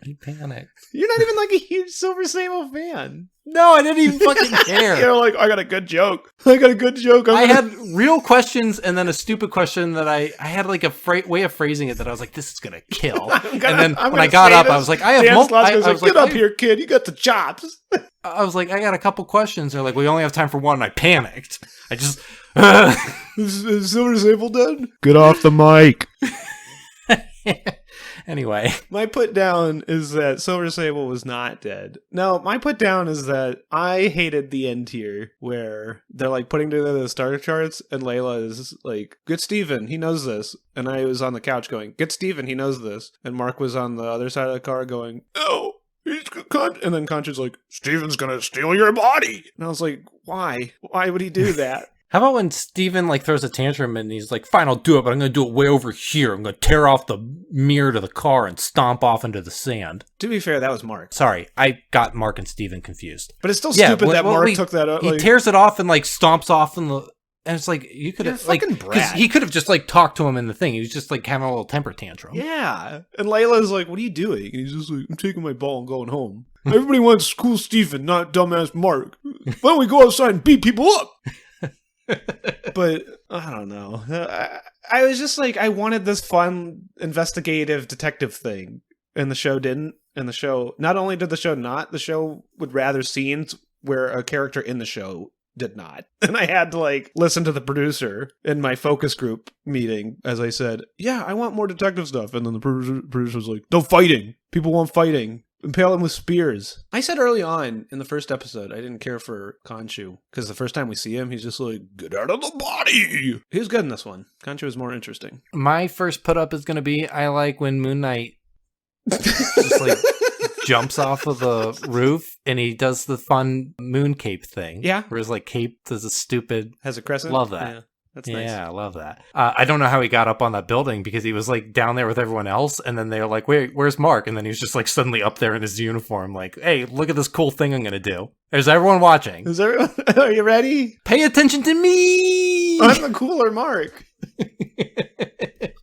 He panicked. You're not even like a huge Silver Sable fan. No, I didn't even fucking care. You're like, I got a good joke. I had real questions and then a stupid question that I had like a way of phrasing it that I was like, this is gonna kill. And then when I got up, I was like, I have multiple. Get up here, kid. You got the chops. I was like, I got a couple questions. They're like, we only have time for one. And I panicked. I just is Silver Sable dead? Get off the mic. Anyway, my put down is that Silver Sable was not dead. No, my put down is that I hated the end here where they're like putting together the starter charts and Layla is like, get Steven, he knows this. And I was on the couch going, get Steven, he knows this. And Mark was on the other side of the car going, oh, and then Concha's like, Steven's gonna steal your body. And I was like, why? Why would he do that? How about when Steven like throws a tantrum and he's like, fine, I'll do it, but I'm going to do it way over here. I'm going to tear off the mirror to the car and stomp off into the sand. To be fair, that was Mark. Sorry, I got Mark and Steven confused. But it's still stupid that Mark took that out. He tears it off and like stomps off in the... And it's like, you could have, like, because he could have just, like, talked to him in the thing. He was just, like, having a little temper tantrum. Yeah. And Layla's like, what are you doing? And he's just like, I'm taking my ball and going home. Everybody wants cool Steven, not dumbass Mark. Why don't we go outside and beat people up? But, I don't know. I was just like, I wanted this fun, investigative detective thing. And the show didn't. And the show, not only did the show not, the show would rather scenes where a character in the show did not. And I had to like listen to the producer in my focus group meeting as I said, yeah, I want more detective stuff. And then the producer was like, no fighting. People want fighting. Impale him with spears. I said early on in the first episode, I didn't care for Khonshu because the first time we see him, he's just like, get out of the body. He was good in this one. Khonshu was more interesting. My first put up is going to be, I like when Moon Knight just like jumps off of the roof and he does the fun moon cape thing. Yeah. Where his like cape does a stupid... Has a crescent? Love that. Yeah. That's nice. Yeah, I love that. I don't know how he got up on that building because he was like down there with everyone else and then they were like, wait, where's Mark? And then he was just like suddenly up there in his uniform like, hey, look at this cool thing I'm going to do. There's everyone watching. Is everyone... Are you ready? Pay attention to me! I'm the cooler Mark.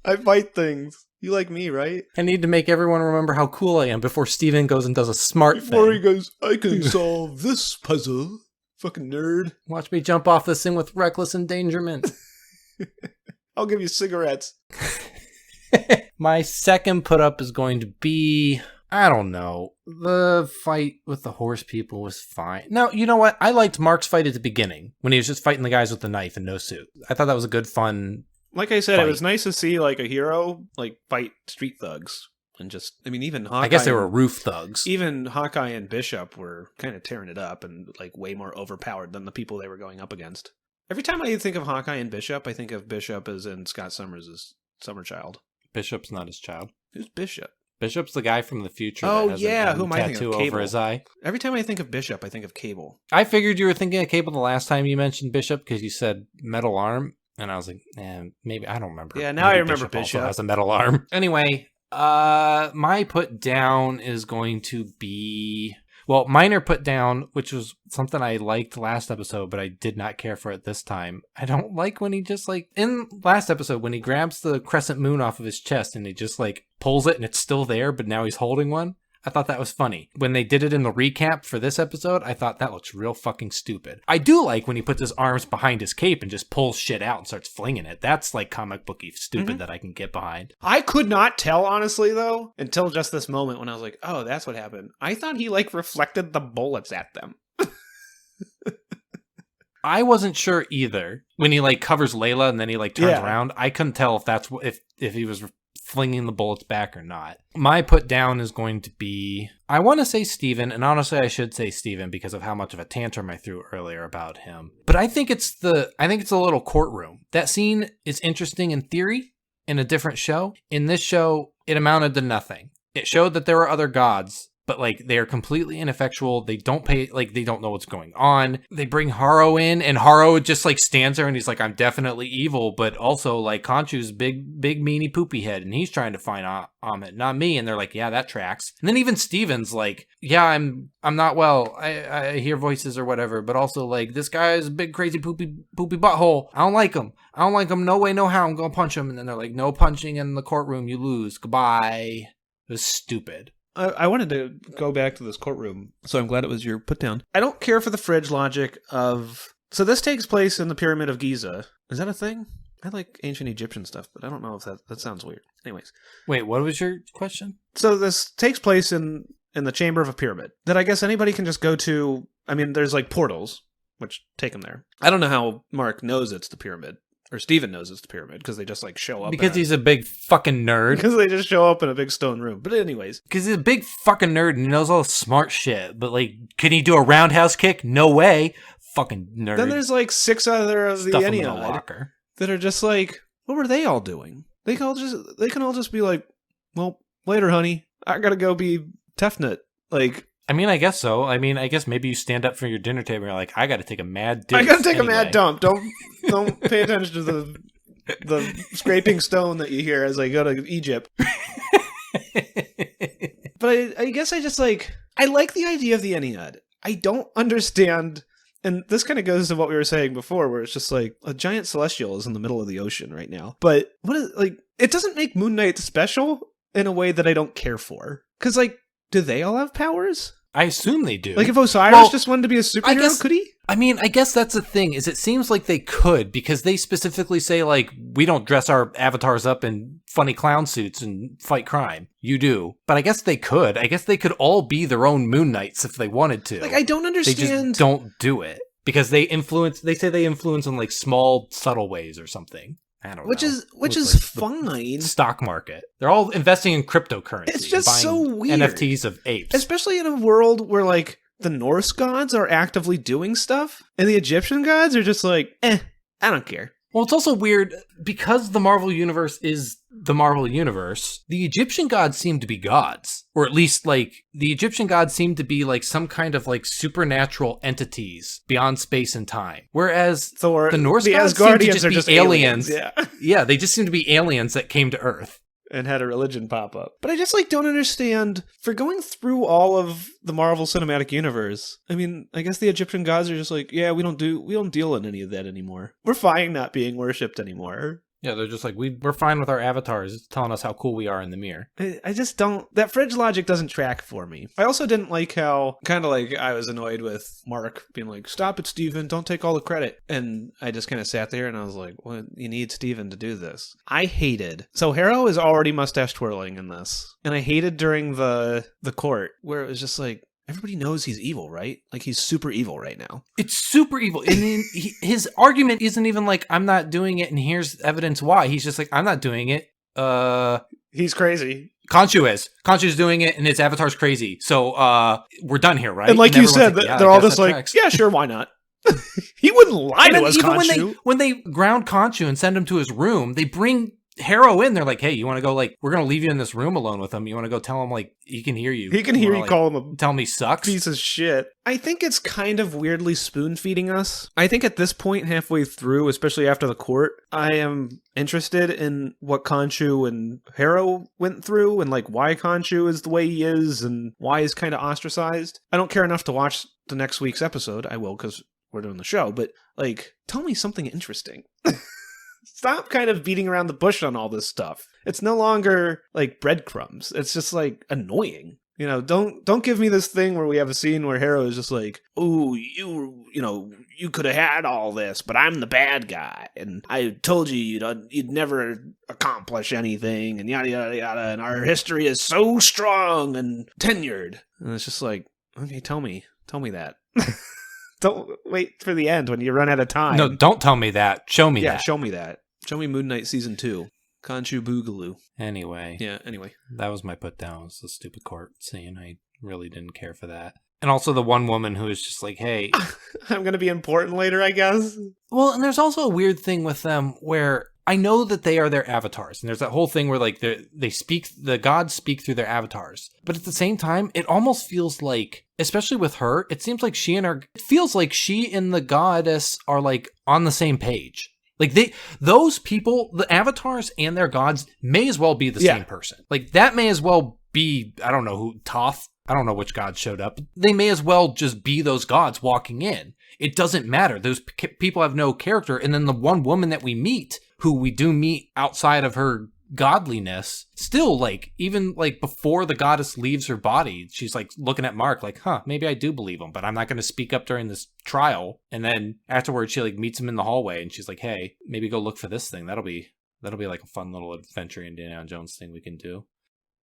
I fight things. You like me, right? I need to make everyone remember how cool I am before Steven goes and does a smart thing. Before he goes, I can solve this puzzle. Fucking nerd. Watch me jump off this thing with reckless endangerment. I'll give you cigarettes. My second put up is going to be, I don't know. The fight with the horse people was fine. No, you know what? I liked Mark's fight at the beginning when he was just fighting the guys with the knife and no suit. I thought that was a good, fun Like I said, fight. It was nice to see like a hero like fight street thugs. And just, I mean, even Hawkeye... I guess they were roof thugs. Even Hawkeye and Bishop were kind of tearing it up and like way more overpowered than the people they were going up against. Every time I think of Hawkeye and Bishop, I think of Bishop as in Scott Summers' summer child. Bishop's not his child. Who's Bishop? Bishop's the guy from the future Oh, that has yeah, a who am I thinking tattoo of? over Cable. his eye. Every time I think of Bishop, I think of Cable. I figured you were thinking of Cable the last time you mentioned Bishop because you said metal arm. And I was like, maybe, I don't remember. Yeah, now Maybe I remember Bishop. Also has a metal arm. Anyway, my put down is going to be... Well, minor put down, which was something I liked last episode, but I did not care for it this time. I don't like when he just like, in last episode, when he grabs the crescent moon off of his chest and he just like pulls it and it's still there, but now he's holding one. I thought that was funny. When they did it in the recap for this episode, I thought that looks real fucking stupid. I do like when he puts his arms behind his cape and just pulls shit out and starts flinging it. That's like comic booky stupid that I can get behind. I could not tell, honestly, though, until just this moment when I was like, oh, that's what happened. I thought he like reflected the bullets at them. I wasn't sure either. When he like covers Layla and then he like turns Yeah. around, I couldn't tell if that's if he was flinging the bullets back or not. My put down is going to be, I want to say Steven, and honestly I should say Steven because of how much of a tantrum I threw earlier about him. But I think it's a little courtroom. That scene is interesting in theory in a different show. In this show, it amounted to nothing. It showed that there were other gods, but like they are completely ineffectual. They don't they don't know what's going on. They bring Haro in, and Haro just like stands there and he's like, I'm definitely evil, but also like Khonshu's big meanie poopy head, and he's trying to find Amit, not me. And they're like, yeah, that tracks. And then even Steven's like, yeah, I'm not well. I hear voices or whatever, but also like this guy is a big crazy poopy butthole. I don't like him. No way, no how. I'm gonna punch him. And then they're like, no punching in the courtroom. You lose. Goodbye. It was stupid. I wanted to go back to this courtroom, so I'm glad it was your put down. I don't care for the fridge logic of... So this takes place in the Pyramid of Giza. Is that a thing? I like ancient Egyptian stuff, but I don't know if that sounds weird. Anyways. Wait, what was your question? So this takes place in the chamber of a pyramid that I guess anybody can just go to. I mean, there's like portals, which take them there. I don't know how Mark knows it's the pyramid. Or Steven knows it's the pyramid, because they just like show up. Because he's a big fucking nerd. Because they just show up in a big stone room. But anyways. Because he's a big fucking nerd and he knows all the smart shit. But like, can he do a roundhouse kick? No way. Fucking nerd. Then there's like 6 other of the Stuff him in a Ennead locker. that are just like, what were they all doing? They can all just be like, well, later, honey. I gotta go be Tefnut. Like, I mean, I guess so. I mean, I guess maybe you stand up from your dinner table and you're like, I gotta take a mad dump. I gotta take a mad dump. Don't pay attention to the scraping stone that you hear as I go to Egypt. But I guess I just like the idea of the Ennead. I don't understand, and this kind of goes to what we were saying before, where it's just like a giant celestial is in the middle of the ocean right now. But it doesn't make Moon Knight special in a way that I don't care for. Because like, do they all have powers? I assume they do. Like if Osiris just wanted to be a superhero, could he? I mean, I guess that's the thing, is it seems like they could, because they specifically say, like, we don't dress our avatars up in funny clown suits and fight crime. You do. But I guess they could. I guess they could all be their own Moon Knights if they wanted to. Like, I don't understand. They just don't do it. Because they say they influence in, like, small, subtle ways or something. I don't know. Which is like fine. Stock market. They're all investing in cryptocurrency. It's just so weird. NFTs of apes. Especially in a world where, like, the Norse gods are actively doing stuff, and the Egyptian gods are just like, I don't care. Well, it's also weird, because the Marvel Universe is the Marvel Universe, the Egyptian gods seem to be gods. Or at least, like, the Egyptian gods seem to be, like, some kind of, like, supernatural entities beyond space and time. Whereas Thor, the Norse the gods Asgardians seem to are just just be aliens. Yeah. Yeah, they just seem to be aliens that came to Earth. And had a religion pop up. But I just, like, don't understand, for going through all of the Marvel Cinematic Universe, I mean, I guess the Egyptian gods are just like, yeah, we don't deal in any of that anymore. We're fine not being worshipped anymore. Yeah, they're just like, we're fine with our avatars. It's telling us how cool we are in the mirror. I just don't... That fridge logic doesn't track for me. I also didn't like how... Kind of like I was annoyed with Mark being like, stop it, Steven. Don't take all the credit. And I just kind of sat there and I was like, well, you need Steven to do this. I hated... So Harrow is already mustache twirling in this. And I hated during the court where it was just like, everybody knows he's evil, right? Like, he's super evil right now. It's super evil. And then his argument isn't even like, I'm not doing it and here's evidence why. He's just like, I'm not doing it. He's crazy. Khonshu's doing it and his avatar's crazy. So we're done here, right? And like you said, like, they're all just like, tracks. Yeah, sure, why not? He wouldn't lie to us, Khonshu. When they ground Khonshu and send him to his room, they bring Harrow in. They're like, hey, you want to go, like, we're going to leave you in this room alone with him. You want to go tell him, like, he can hear you. He can hear you like, call him tell him he sucks. Piece of shit. I think it's kind of weirdly spoon-feeding us. I think at this point, halfway through, especially after the court, I am interested in what Khonshu and Harrow went through and, like, why Khonshu is the way he is and why he's kind of ostracized. I don't care enough to watch the next week's episode. I will, because we're doing the show. But, like, tell me something interesting. Stop kind of beating around the bush on all this stuff. It's no longer like breadcrumbs. It's just like annoying. You know, don't give me this thing where we have a scene where Harrow is just like, "Oh, you could have had all this, but I'm the bad guy, and I told you you'd never accomplish anything, and yada yada yada, and our history is so strong and tenured." And it's just like, okay, tell me that. Don't wait for the end when you run out of time. No, don't tell me that. Show me Yeah, that. show me that. Show me Moon Knight Season 2. Khonshu Boogaloo. Anyway. Yeah, anyway. That was my put down. It was the stupid court scene. I really didn't care for that. And also the one woman who was just like, hey. I'm going to be important later, I guess. Well, and there's also a weird thing with them where I know that they are their avatars. And there's that whole thing where like they speak, the gods speak through their avatars. But at the same time, it almost feels like, especially with her, it seems like it feels like she and the goddess are like on the same page. Like those people, the avatars and their gods may as well be the same person. Like that may as well be, I don't know who, Thoth. I don't know which god showed up. They may as well just be those gods walking in. It doesn't matter. Those people have no character. And then the one woman that we meet, who we do meet outside of her godliness, still like, even like before the goddess leaves her body, she's like looking at Mark like, maybe I do believe him, but I'm not going to speak up during this trial. And then afterwards she like meets him in the hallway and she's like, hey, maybe go look for this thing. That'll be like a fun little adventure Indiana Jones thing we can do,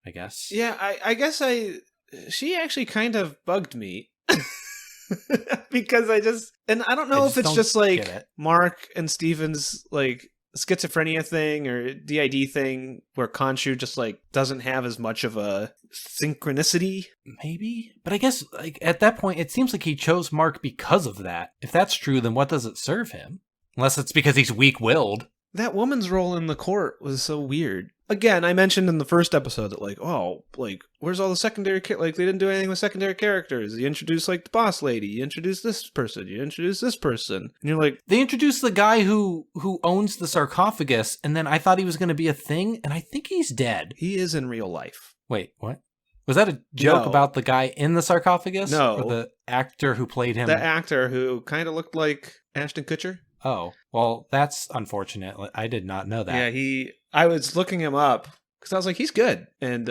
I guess. Yeah, I guess she actually kind of bugged me. Because I don't know if it's just like Mark and Steven's like schizophrenia thing or DID thing where Khonshu just like doesn't have as much of a synchronicity. Maybe, but I guess like at that point it seems like he chose Mark because of that. If that's true, then what does it serve him? Unless it's because he's weak-willed. That woman's role in the court was so weird. Again, I mentioned in the first episode that like, oh, like where's all the secondary like they didn't do anything with secondary characters. You introduced like the boss lady, you introduced this person, you introduced this person, and you're like, they introduced the guy who owns the sarcophagus, and then I thought he was going to be a thing, and I think he's dead. He is in real life. Wait, what? Was that a joke about the guy in the sarcophagus? No, or the actor who played him. The actor who kind of looked like Ashton Kutcher. Oh, well, that's unfortunate. I did not know that. Yeah, I was looking him up because I was like, he's good. And,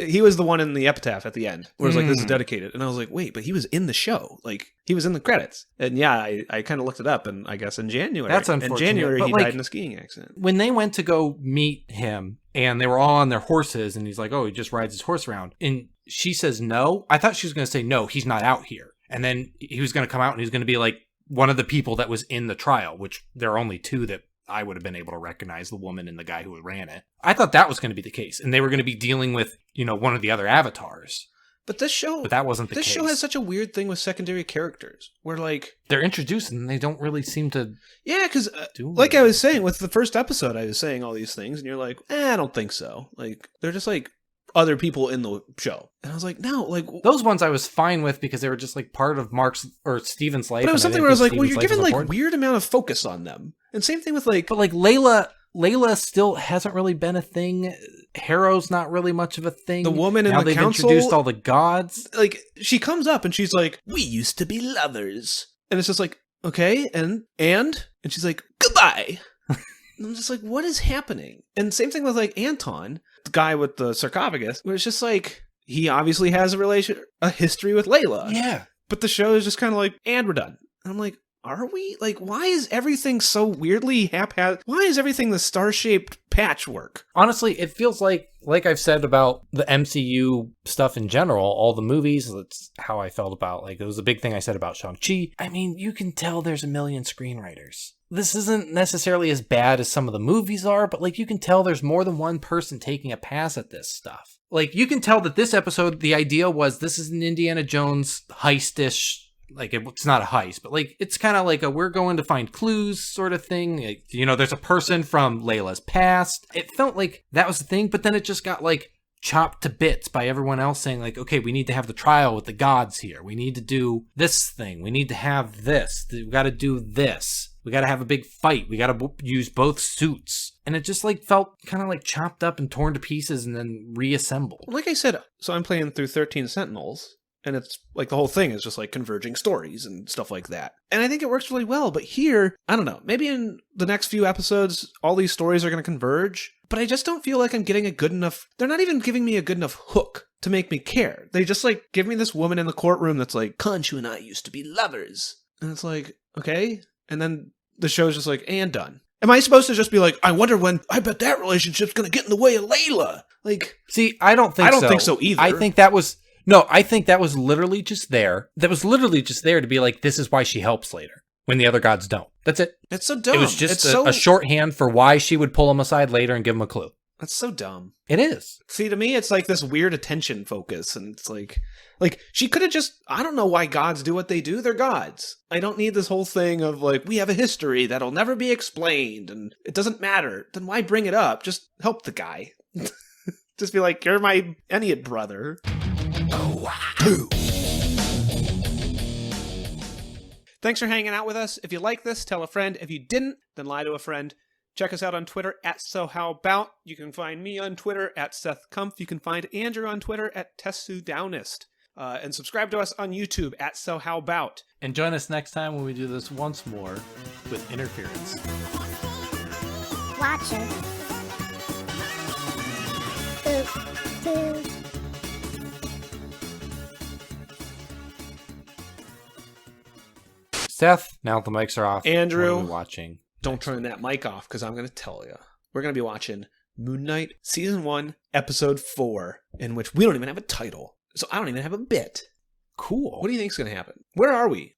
he was the one in the epitaph at the end where it was like, this is dedicated. And I was like, wait, but he was in the show. Like, he was in the credits. And yeah, I kind of looked it up, and I guess in January. That's unfortunate. In January, but he died in a skiing accident. When they went to go meet him, and they were all on their horses, and he's like, oh, he just rides his horse around. And she says no. I thought she was going to say, no, he's not out here. And then he was going to come out, and he's going to be like, one of the people that was in the trial, which there are only two that I would have been able to recognize, the woman and the guy who ran it. I thought that was going to be the case. And they were going to be dealing with, one of the other avatars. But that wasn't the case. This show has such a weird thing with secondary characters where like they're introduced and they don't really seem to. Yeah, because like I was saying with the first episode, I was saying all these things and you're like, I don't think so. Like they're just like other people in the show. And I was like, no, like those ones I was fine with because they were just like part of Mark's or Steven's life. But it was something where I was like, well, you're given like weird amount of focus on them. And same thing with like, but like Layla still hasn't really been a thing. Harrow's not really much of a thing. The woman in now the they've council introduced all the gods. Like she comes up and she's like, we used to be lovers. And it's just like, okay, and she's like, goodbye. And I'm just like, what is happening? And same thing with like Anton, the guy with the sarcophagus, where it's just like, he obviously has a history with Layla. Yeah. But the show is just kind of like, and we're done. And I'm like, are we? Like, why is everything so weirdly haphazard? Why is everything the star-shaped patchwork? Honestly, it feels like I've said about the MCU stuff in general, all the movies, that's how I felt about, like, it was a big thing I said about Shang-Chi. I mean, you can tell there's a million screenwriters. This isn't necessarily as bad as some of the movies are, but, like, you can tell there's more than one person taking a pass at this stuff. Like, you can tell that this episode, the idea was this is an Indiana Jones heist-ish. Like, it's not a heist, but, like, it's kind of like a we're going to find clues sort of thing. Like, there's a person from Layla's past. It felt like that was the thing, but then it just got, like, chopped to bits by everyone else saying, like, okay, we need to have the trial with the gods here. We need to do this thing. We need to have this. We got to do this. We got to have a big fight. We got to use both suits. And it just, like, felt kind of, like, chopped up and torn to pieces and then reassembled. Like I said, so I'm playing through 13 Sentinels. And it's like the whole thing is just like converging stories and stuff like that. And I think it works really well. But here, I don't know, maybe in the next few episodes, all these stories are going to converge. But I just don't feel like I'm getting a good enough. They're not even giving me a good enough hook to make me care. They just like give me this woman in the courtroom that's like, Khonshu and I used to be lovers. And it's like, okay. And then the show's just like, and done. Am I supposed to just be like, I bet that relationship's going to get in the way of Layla? Like, see, I don't think so either. I think that was. No, I think that was literally just there. That was literally just there to be like, this is why she helps later, when the other gods don't. That's it. It's so dumb. It was just a shorthand for why she would pull him aside later and give him a clue. That's so dumb. It is. See, to me, it's like this weird attention focus, and it's like she could have just, I don't know why gods do what they do. They're gods. I don't need this whole thing of like, we have a history that'll never be explained, and it doesn't matter. Then why bring it up? Just help the guy. Just be like, you're my Ennead brother. Thanks for hanging out with us. If you like this, tell a friend. If you didn't, then lie to a friend. Check us out on Twitter at SoHowAbout. You can find me on Twitter at SethKumpf. You can find Andrew on Twitter at TessuDownist. And subscribe to us on YouTube at SoHowAbout. And join us next time when we do this once more with interference. Watcher. Boop. Boop. Seth, now the mics are off. Andrew, what are we watching? Don't turn that mic off, because I'm going to tell you. We're going to be watching Moon Knight Season 1, Episode 4, in which we don't even have a title. So I don't even have a bit. Cool. What do you think's going to happen? Where are we?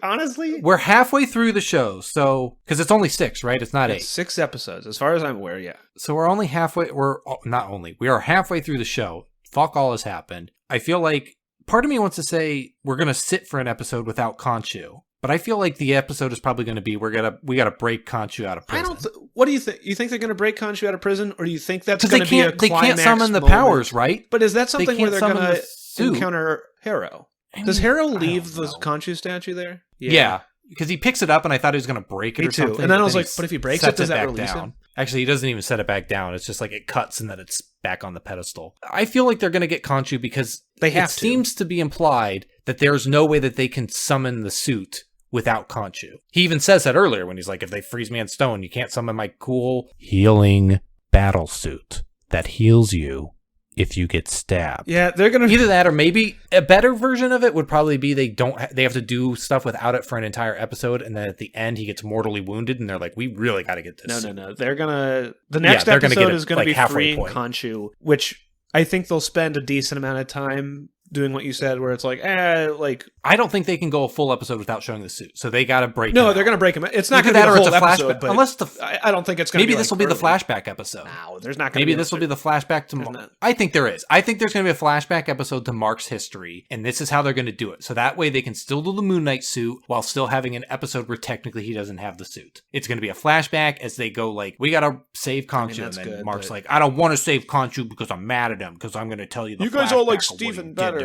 Honestly... We're halfway through the show, so... Because it's only 6, right? It's not 8. 6 episodes, as far as I'm aware, yeah. So we're only halfway... We are halfway through the show. Fuck all has happened. I feel like... Part of me wants to say we're going to sit for an episode without Khonshu. But I feel like the episode is probably going to be we got to break Khonshu out of prison. What do you think? You think they're going to break Khonshu out of prison, or do you think that's going to be a climax They can't summon the moment? powers, right? But is that something where they're going to suit. encounter Harrow? Does Harrow leave the Khonshu statue there? Yeah. Because he picks it up, and I thought he was going to break it or something. And then I was like, but if he breaks it, does that release him? Actually, he doesn't even set it back down. It's just like it cuts and then it's back on the pedestal. I feel like they're going to get Khonshu because it seems to be implied that there's no way that they can summon the suit without Khonshu. He even says that earlier when he's like, if they freeze me in stone, you can't summon my cool healing battle suit that heals you if you get stabbed. Yeah, they're going to... Either that or maybe a better version of it would probably be they have to do stuff without it for an entire episode, and then at the end he gets mortally wounded, and they're like, we really got to get this. No. They're going to... The next episode is going to be freeing Khonshu, which I think they'll spend a decent amount of time doing what you said, where it's like, I don't think they can go a full episode without showing the suit, so they got to break. No, they're going to break him. It's not going to be the whole episode, but unless I don't think it's going to. Maybe this will be the flashback episode. No, there's not going to. Maybe this will be the flashback to. I think there is. I think there's going to be a flashback episode to Mark's history, and this is how they're going to do it. So that way they can still do the Moon Knight suit while still having an episode where technically he doesn't have the suit. It's going to be a flashback as they go like, we got to save Khonshu, and then Mark's like, I don't want to save Khonshu because I'm mad at him because I'm going to tell you. You guys all like Steven better.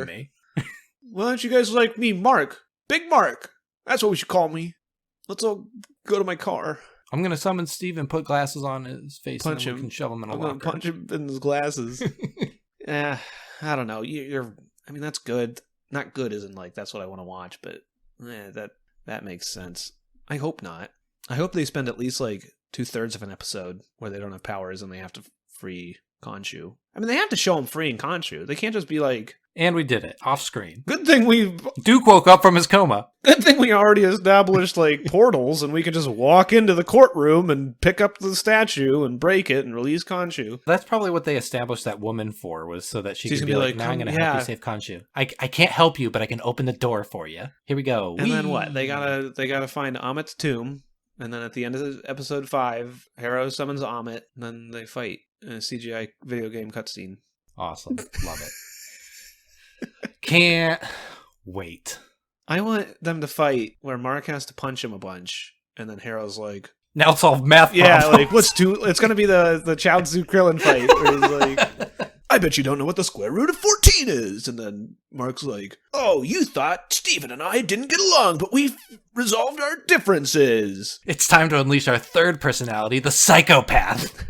Why don't you guys like me, Mark? Big Mark. That's what we should call me. Let's all go to my car. I'm going to summon Steve and put glasses on his face punch and him. We can shove him in a I'm locker. going to punch him in his glasses. I don't know. I mean, that's good. Not good isn't like, that's what I want to watch, but that makes sense. I hope not. I hope they spend at least like 2/3 of an episode where they don't have powers and they have to free Khonshu. I mean, they have to show him freeing Khonshu. They can't just be like... And we did it, off screen. Good thing Duke woke up from his coma. Good thing we already established, like, portals, and we could just walk into the courtroom and pick up the statue and break it and release Khonshu. That's probably what they established that woman for, was so that she could be like, now I'm going to help you save Khonshu. I can't help you, but I can open the door for you. Here we go. And then what? They gotta find Amit's tomb, and then at the end of episode 5, Harrow summons Amit, and then they fight in a CGI video game cutscene. Awesome. Love it. Can't wait. I want them to fight where Mark has to punch him a bunch, and then Harrow's like, now solve math problems. Yeah, like, it's going to be the Chaozu Krillin fight, where he's like, I bet you don't know what the square root of 14 is. And then Mark's like, oh, you thought Steven and I didn't get along, but we've resolved our differences. It's time to unleash our third personality, the psychopath.